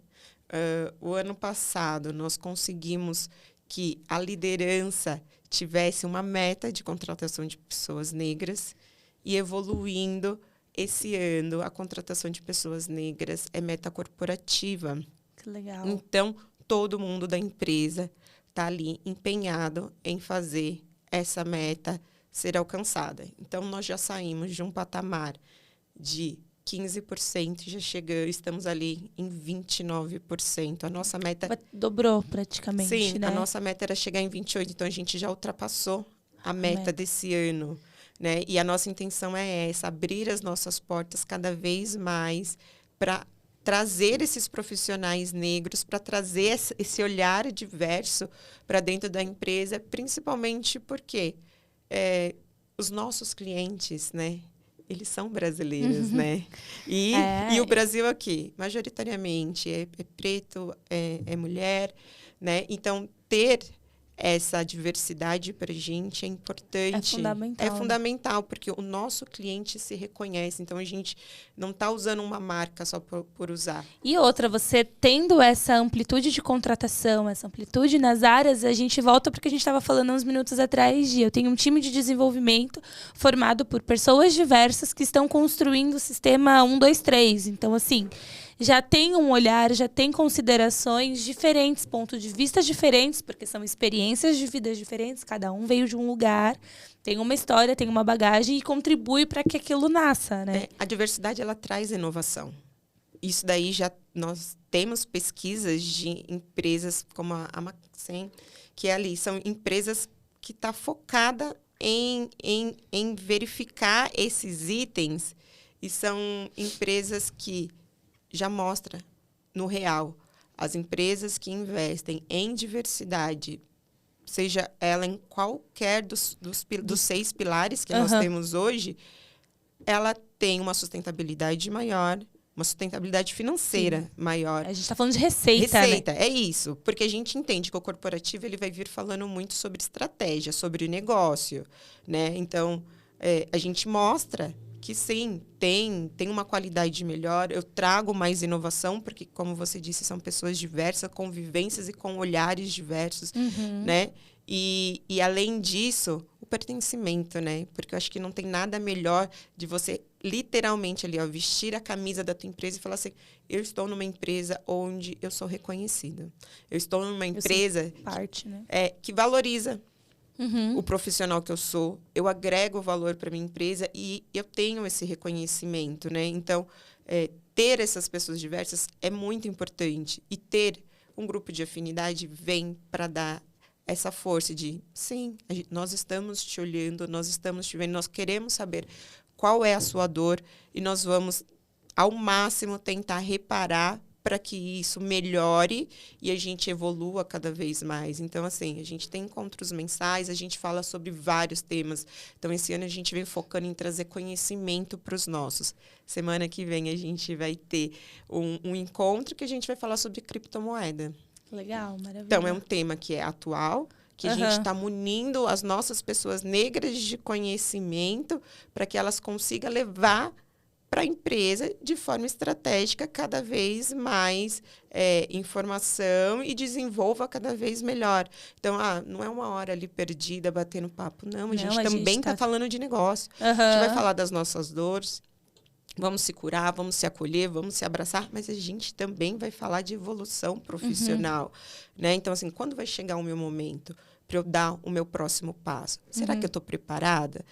O ano passado, nós conseguimos que a liderança tivesse uma meta de contratação de pessoas negras e evoluindo esse ano, a contratação de pessoas negras é meta corporativa. Que legal. Então, todo mundo da empresa está ali empenhado em fazer essa meta ser alcançada. Então, nós já saímos de um patamar de 15%, estamos ali em 29%. A nossa meta... Dobrou praticamente, Sim, né? A nossa meta era chegar em 28%, então a gente já ultrapassou a meta desse ano. Né? E a nossa intenção é essa, abrir as nossas portas cada vez mais para trazer esses profissionais negros, para trazer esse olhar diverso para dentro da empresa, principalmente porque os nossos clientes, né? Eles são brasileiros, né? E o Brasil aqui, majoritariamente, é preto, é mulher, né? Então, ter essa diversidade para a gente é importante. É fundamental, porque o nosso cliente se reconhece. Então, a gente não está usando uma marca só por usar. E outra, você tendo essa amplitude de contratação, essa amplitude nas áreas, a gente volta porque a gente estava falando uns minutos atrás eu tenho um time de desenvolvimento formado por pessoas diversas que estão construindo o sistema 1, 2, 3. Então, assim... já tem um olhar, já tem considerações diferentes, pontos de vista diferentes, porque são experiências de vida diferentes, cada um veio de um lugar, tem uma história, tem uma bagagem e contribui para que aquilo nasça, né? A diversidade, ela traz inovação. Isso daí nós temos pesquisas de empresas como a Maxen, que ali são empresas que estão focadas em verificar esses itens e são empresas que já mostra no real. As empresas que investem em diversidade seja ela em qualquer dos 6 pilares que nós temos hoje, ela tem uma sustentabilidade maior, uma sustentabilidade financeira maior. A gente está falando de receita, né? É isso. Porque a gente entende que o corporativo ele vai vir falando muito sobre estratégia, sobre negócio, né? Então, a gente mostra que sim, tem uma qualidade melhor. Eu trago mais inovação, porque, como você disse, são pessoas diversas, com vivências e com olhares diversos, né? E além disso, o pertencimento, né? Porque eu acho que não tem nada melhor de você literalmente ali, ó, vestir a camisa da tua empresa e falar assim, eu estou numa empresa onde eu sou reconhecida. Eu estou numa empresa que valoriza o profissional que eu sou. Eu agrego valor para minha empresa e eu tenho esse reconhecimento, né? Então, ter essas pessoas diversas é muito importante. E ter um grupo de afinidade vem para dar essa força de, sim, nós estamos te olhando, nós estamos te vendo, nós queremos saber qual é a sua dor e nós vamos, ao máximo, tentar reparar para que isso melhore e a gente evolua cada vez mais. Então, assim, a gente tem encontros mensais, a gente fala sobre vários temas. Então, esse ano a gente vem focando em trazer conhecimento para os nossos. Semana que vem a gente vai ter um encontro que a gente vai falar sobre criptomoeda. Legal, maravilha. Então, é um tema que é atual, que a gente está munindo as nossas pessoas negras de conhecimento para que elas consigam levar para a empresa de forma estratégica cada vez mais informação e desenvolva cada vez melhor. Então, não é uma hora ali perdida batendo papo, não. A gente também está falando de negócio. A gente vai falar das nossas dores. Vamos se curar, vamos se acolher, vamos se abraçar, mas a gente também vai falar de evolução profissional, né? Então, assim, quando vai chegar o meu momento para eu dar o meu próximo passo? Será que eu estou preparada?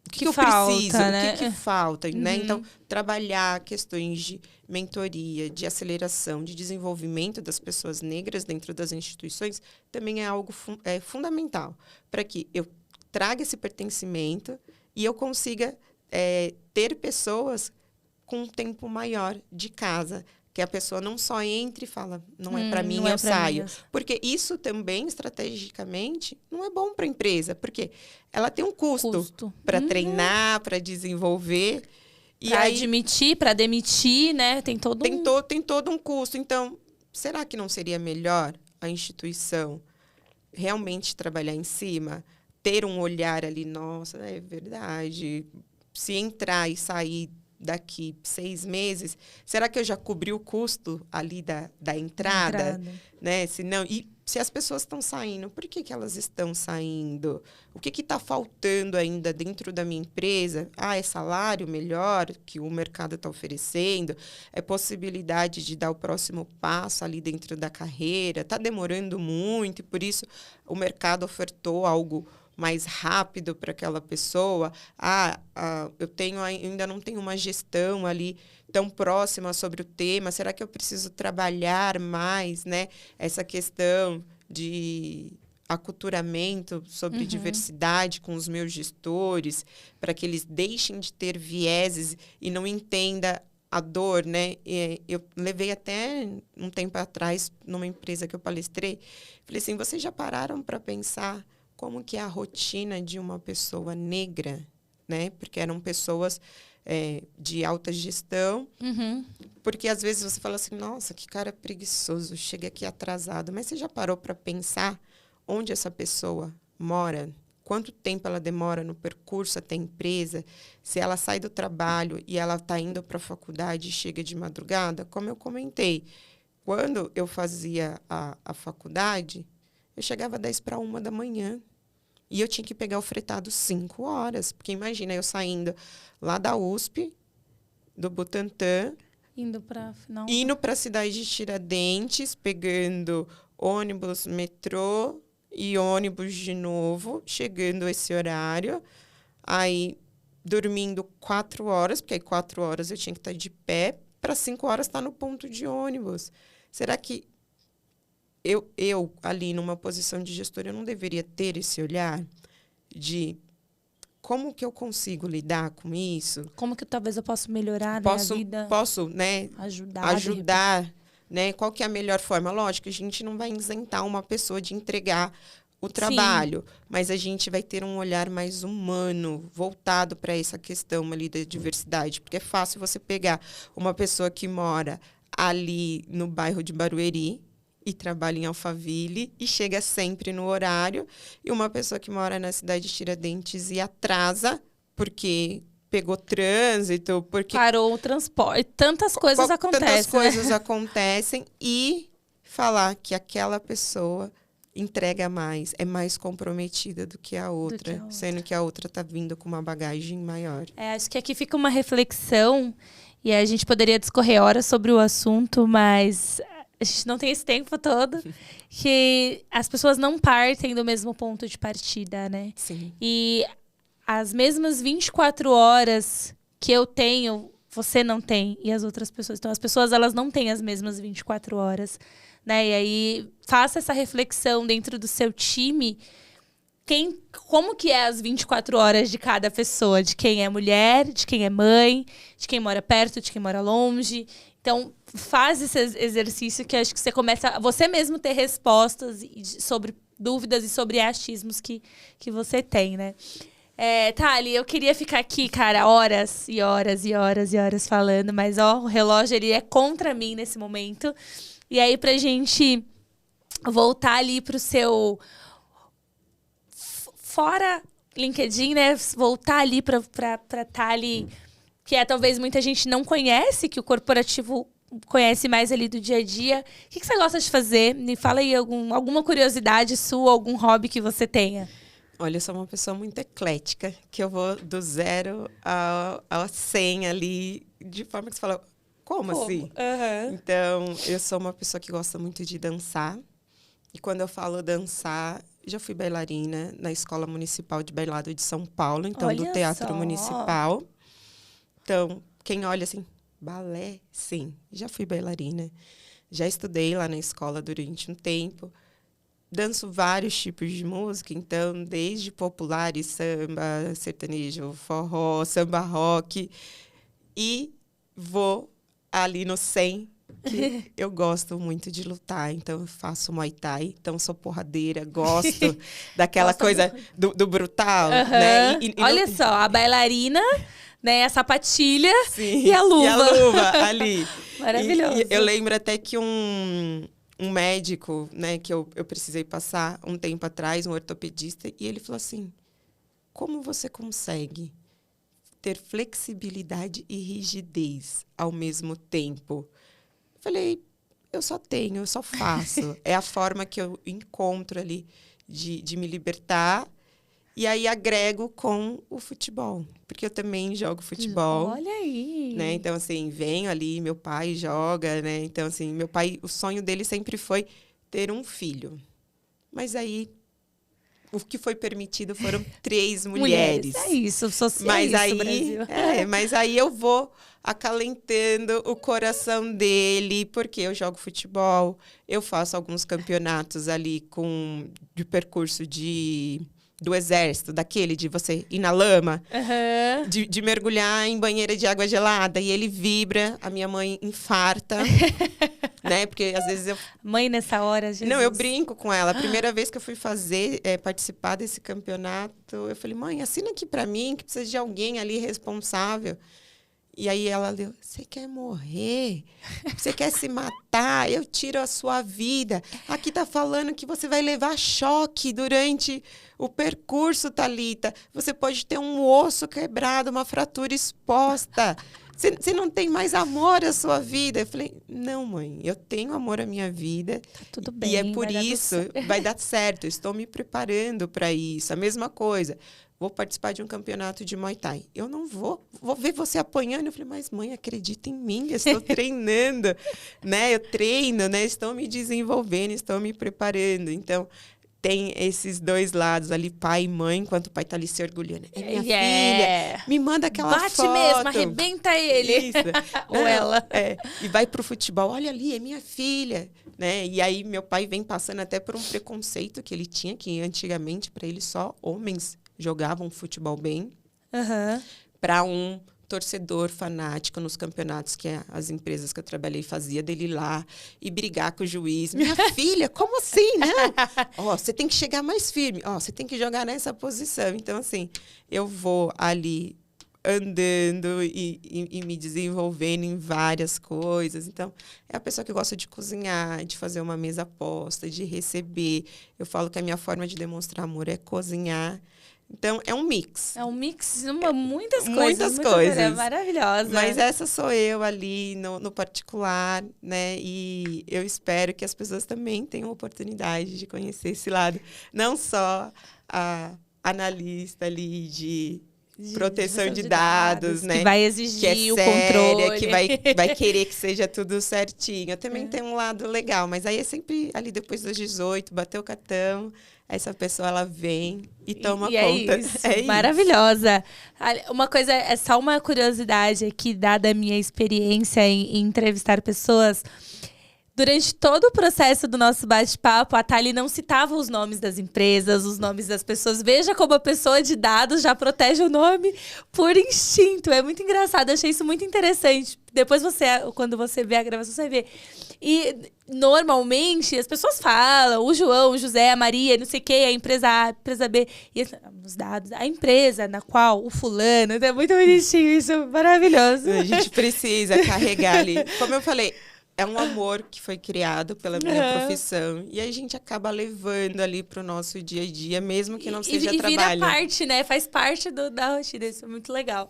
O que eu preciso? Né? O que falta? Né? Então, trabalhar questões de mentoria, de aceleração, de desenvolvimento das pessoas negras dentro das instituições também é algo fundamental para que eu traga esse pertencimento e eu consiga ter pessoas com um tempo maior de casa, que a pessoa não só entre e fala, não é para mim, eu saio. Porque isso também, estrategicamente, não é bom para a empresa, porque ela tem um custo para treinar, para desenvolver. Para admitir, para demitir, né? Tem todo um custo. Então, será que não seria melhor a instituição realmente trabalhar em cima? Ter um olhar ali, nossa, é verdade. Se entrar e sair daqui 6 meses, será que eu já cobri o custo ali da entrada? Né? E se as pessoas estão saindo, por que elas estão saindo? O que está faltando ainda dentro da minha empresa? É salário melhor que o mercado está oferecendo? É possibilidade de dar o próximo passo ali dentro da carreira? Está demorando muito e, por isso, o mercado ofertou algo mais rápido para aquela pessoa. Eu ainda não tenho uma gestão ali tão próxima sobre o tema. Será que eu preciso trabalhar mais, né? Essa questão de aculturamento sobre diversidade com os meus gestores, para que eles deixem de ter vieses e não entendam a dor, né? Eu levei até um tempo atrás, numa empresa que eu palestrei, falei assim, vocês já pararam para pensar como que é a rotina de uma pessoa negra, né? Porque eram pessoas de alta gestão. Porque, às vezes, você fala assim, nossa, que cara preguiçoso, chega aqui atrasado. Mas você já parou para pensar onde essa pessoa mora? Quanto tempo ela demora no percurso até a empresa? Se ela sai do trabalho e ela está indo para a faculdade e chega de madrugada? Como eu comentei, quando eu fazia a faculdade, eu chegava 10:50 da manhã. E eu tinha que pegar o fretado 5 horas. Porque imagina, eu saindo lá da USP, do Butantã, indo para a cidade de Tiradentes, pegando ônibus, metrô e ônibus de novo, chegando esse horário. Aí, dormindo 4 horas, porque aí 4 horas eu tinha que estar de pé, para 5 horas estar no ponto de ônibus. Será que eu, ali, numa posição de gestora, eu não deveria ter esse olhar de como que eu consigo lidar com isso? Como que talvez eu possa melhorar a minha vida? Posso, né? Ajudar, né? Qual que é a melhor forma? Lógico, a gente não vai isentar uma pessoa de entregar o trabalho, mas a gente vai ter um olhar mais humano, voltado para essa questão ali da diversidade, porque é fácil você pegar uma pessoa que mora ali no bairro de Barueri e trabalha em Alphaville e chega sempre no horário, e uma pessoa que mora na cidade de Tiradentes e atrasa porque pegou trânsito, porque parou o transporte, tantas coisas acontecem. Tantas coisas acontecem, e falar que aquela pessoa entrega mais, é mais comprometida do que a outra, sendo que a outra está vindo com uma bagagem maior. Acho que aqui fica uma reflexão, e a gente poderia discorrer horas sobre o assunto, mas a gente não tem esse tempo todo, que as pessoas não partem do mesmo ponto de partida, né? Sim. E as mesmas 24 horas que eu tenho, você não tem, e as outras pessoas. Então, as pessoas, elas não têm as mesmas 24 horas, né? E aí, faça essa reflexão dentro do seu time. Como que é as 24 horas de cada pessoa? De quem é mulher, de quem é mãe, de quem mora perto, de quem mora longe. Então, faz esse exercício que acho que você começa você mesmo ter respostas sobre dúvidas e sobre achismos que você tem, né? Thali, eu queria ficar aqui, cara, horas e horas e horas e horas falando, mas o relógio ele é contra mim nesse momento. E aí, pra gente voltar ali pro seu fora LinkedIn, né? Voltar ali pra Thali, que talvez muita gente não conhece, que o corporativo conhece mais ali do dia a dia. O que você gosta de fazer? Me fala aí alguma curiosidade sua, algum hobby que você tenha. Olha, eu sou uma pessoa muito eclética, que eu vou do 0 ao 100 ali, de forma que você fala, como assim? Uhum. Então, eu sou uma pessoa que gosta muito de dançar. E quando eu falo dançar, já fui bailarina na Escola Municipal de Bailado de São Paulo, então Olha do Teatro só. Municipal. Então, quem olha assim, balé, sim, já fui bailarina. Já estudei lá na escola durante um tempo. Danço vários tipos de música, então, desde popular e samba, sertanejo, forró, samba rock. E vou ali no 100, que eu gosto muito de lutar. Então, eu faço Muay Thai. Então, sou porradeira, gosto daquela coisa do brutal. Uhum. Né? Olha só, a bailarina, né, a sapatilha. Sim, e a luva. E a luva ali. Maravilhoso. E eu lembro até que um médico, né, que eu precisei passar um tempo atrás, um ortopedista, e ele falou assim, como você consegue ter flexibilidade e rigidez ao mesmo tempo? Eu falei, eu só faço. É a forma que eu encontro ali de me libertar. E aí agrego com o futebol, porque eu também jogo futebol. Olha aí! Né? Então, assim, venho ali, meu pai joga, né? Então, assim, meu pai, o sonho dele sempre foi ter um filho. Mas aí, o que foi permitido foram 3 mulheres. É isso, mas aí, Brasil. Mas aí eu vou acalentando o coração dele, porque eu jogo futebol, eu faço alguns campeonatos ali de percurso do exército, daquele de você ir na lama, uhum. de mergulhar em banheira de água gelada, e ele vibra, a minha mãe infarta, né? Porque às vezes eu... Mãe, nessa hora, Jesus. Não, eu brinco com ela. A primeira vez que eu fui participar desse campeonato, eu falei, mãe, assina aqui pra mim, que precisa de alguém ali responsável. E aí ela leu, você quer morrer? Você quer se matar? Eu tiro a sua vida. Aqui tá falando que você vai levar choque durante o percurso, Thalita. Você pode ter um osso quebrado, uma fratura exposta. Você não tem mais amor à sua vida. Eu falei, não, mãe, eu tenho amor à minha vida. Tá tudo bem. E é por isso, vai dar certo. Eu estou me preparando para isso. A mesma coisa. Vou participar de um campeonato de Muay Thai. Eu não vou ver você apanhando. Eu falei, mas mãe, acredita em mim, eu estou treinando, né? Eu treino, né? Estou me desenvolvendo, estou me preparando. Então, tem esses dois lados ali, pai e mãe, enquanto o pai está ali se orgulhando. É minha filha, me manda aquela foto. Bate mesmo, arrebenta ele. Isso. Ou ela. E vai pro futebol, olha ali, é minha filha. Né? E aí, meu pai vem passando até por um preconceito que ele tinha, que antigamente, para ele, só homens jogavam futebol bem. Uhum. Para um torcedor fanático nos campeonatos que as empresas que eu trabalhei fazia, dele ir lá e brigar com o juiz. Minha filha, como assim, né? Ó, você tem que chegar mais firme. Ó, você tem que jogar nessa posição. Então, assim, eu vou ali andando e me desenvolvendo em várias coisas. Então, é a pessoa que gosta de cozinhar, de fazer uma mesa posta, de receber. Eu falo que a minha forma de demonstrar amor é cozinhar. Então, é um mix. É um mix de muitas coisas. Muitas coisas. Maravilhosa. Mas essa sou eu ali no particular, né? E eu espero que as pessoas também tenham oportunidade de conhecer esse lado. Não só a analista ali de proteção de dados, né? Que vai exigir que é o séria, controle. que vai querer que seja tudo certinho. Eu também tenho um lado legal, mas aí é sempre ali depois dos 18, bateu o cartão, essa pessoa ela vem e toma conta. É isso. Maravilhosa. Uma coisa, é só uma curiosidade aqui, dada a minha experiência em entrevistar pessoas. Durante todo o processo do nosso bate-papo, a Thali não citava os nomes das empresas, os nomes das pessoas. Veja como a pessoa de dados já protege o nome por instinto. É muito engraçado, eu achei isso muito interessante. Depois quando você vê a gravação, você vai ver. E, normalmente, as pessoas falam, o João, o José, a Maria, não sei o quê, a empresa A, a empresa B. E os dados, a empresa na qual o fulano... É muito bonitinho isso, maravilhoso. A gente precisa carregar ali. Como eu falei... É um amor que foi criado pela minha profissão. E a gente acaba levando ali para o nosso dia a dia, mesmo que não seja trabalho. E vira parte, né? Faz parte da rotina. Isso é muito legal.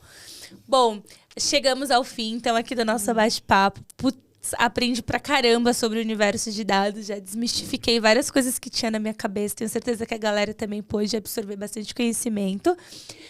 Bom, chegamos ao fim, então, aqui do nosso bate-papo. Aprendi pra caramba sobre o universo de dados. Já desmistifiquei várias coisas que tinha na minha cabeça. Tenho certeza que a galera também pôde absorver bastante conhecimento.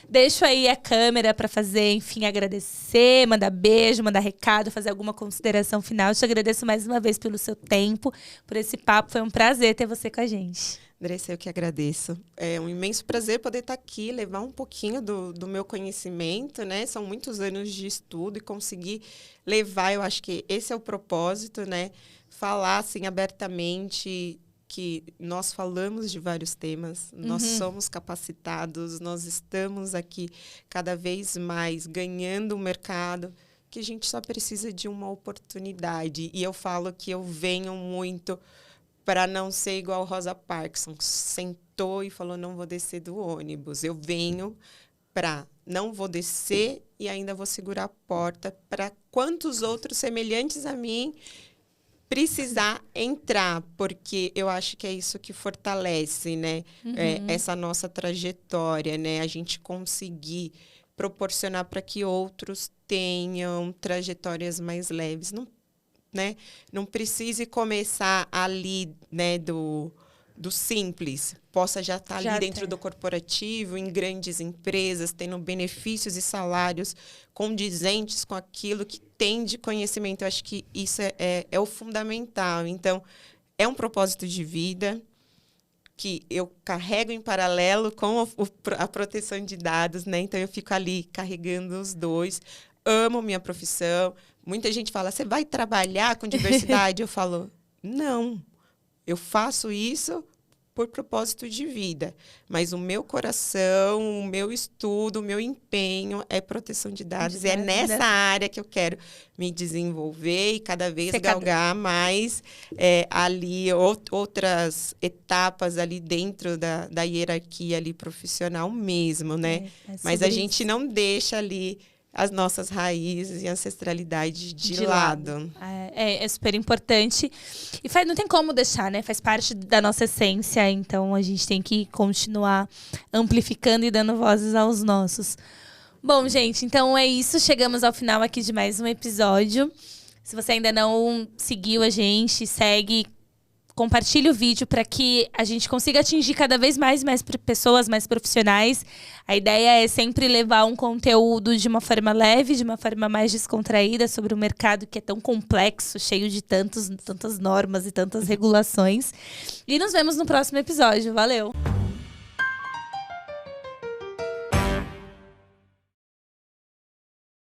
Deixo aí a câmera para fazer, enfim, agradecer, mandar beijo, mandar recado, fazer alguma consideração final. Te agradeço mais uma vez pelo seu tempo, por esse papo. Foi um prazer ter você com a gente. Andressa, eu que agradeço. É um imenso prazer poder estar aqui, levar um pouquinho do meu conhecimento, né? São muitos anos de estudo e conseguir levar, eu acho que esse é o propósito, né? Falar, assim, abertamente que nós falamos de vários temas, nós somos capacitados, nós estamos aqui cada vez mais ganhando o mercado, que a gente só precisa de uma oportunidade. E eu falo que eu venho muito... para não ser igual Rosa Parks, sentou e falou, não vou descer do ônibus. Eu venho para não vou descer e ainda vou segurar a porta para quantos outros semelhantes a mim precisar entrar, porque eu acho que é isso que fortalece, né? Essa nossa trajetória, né? A gente conseguir proporcionar para que outros tenham trajetórias mais leves. Né? Não precise começar ali, né, do simples. Possa já estar ali dentro do corporativo, em grandes empresas, tendo benefícios e salários condizentes com aquilo que tem de conhecimento. Eu acho que isso é o fundamental. Então, é um propósito de vida que eu carrego em paralelo com a proteção de dados, né? Então, eu fico ali carregando os dois. Amo minha profissão. Muita gente fala, você vai trabalhar com diversidade? Eu falo, não. Eu faço isso por propósito de vida. Mas o meu coração, o meu estudo, o meu empenho é proteção de dados. É nessa área que eu quero me desenvolver e cada vez galgar mais ali outras etapas ali dentro da hierarquia ali profissional mesmo, né? Mas a gente não deixa ali as nossas raízes e ancestralidade de lado. É super importante. E não tem como deixar, né? Faz parte da nossa essência, então a gente tem que continuar amplificando e dando vozes aos nossos. Bom, gente, então é isso. Chegamos ao final aqui de mais um episódio. Se você ainda não seguiu a gente, segue, compartilhe o vídeo para que a gente consiga atingir cada vez mais pessoas, mais profissionais. A ideia é sempre levar um conteúdo de uma forma leve, de uma forma mais descontraída sobre o mercado que é tão complexo, cheio de tantas normas e tantas regulações. E nos vemos no próximo episódio. Valeu!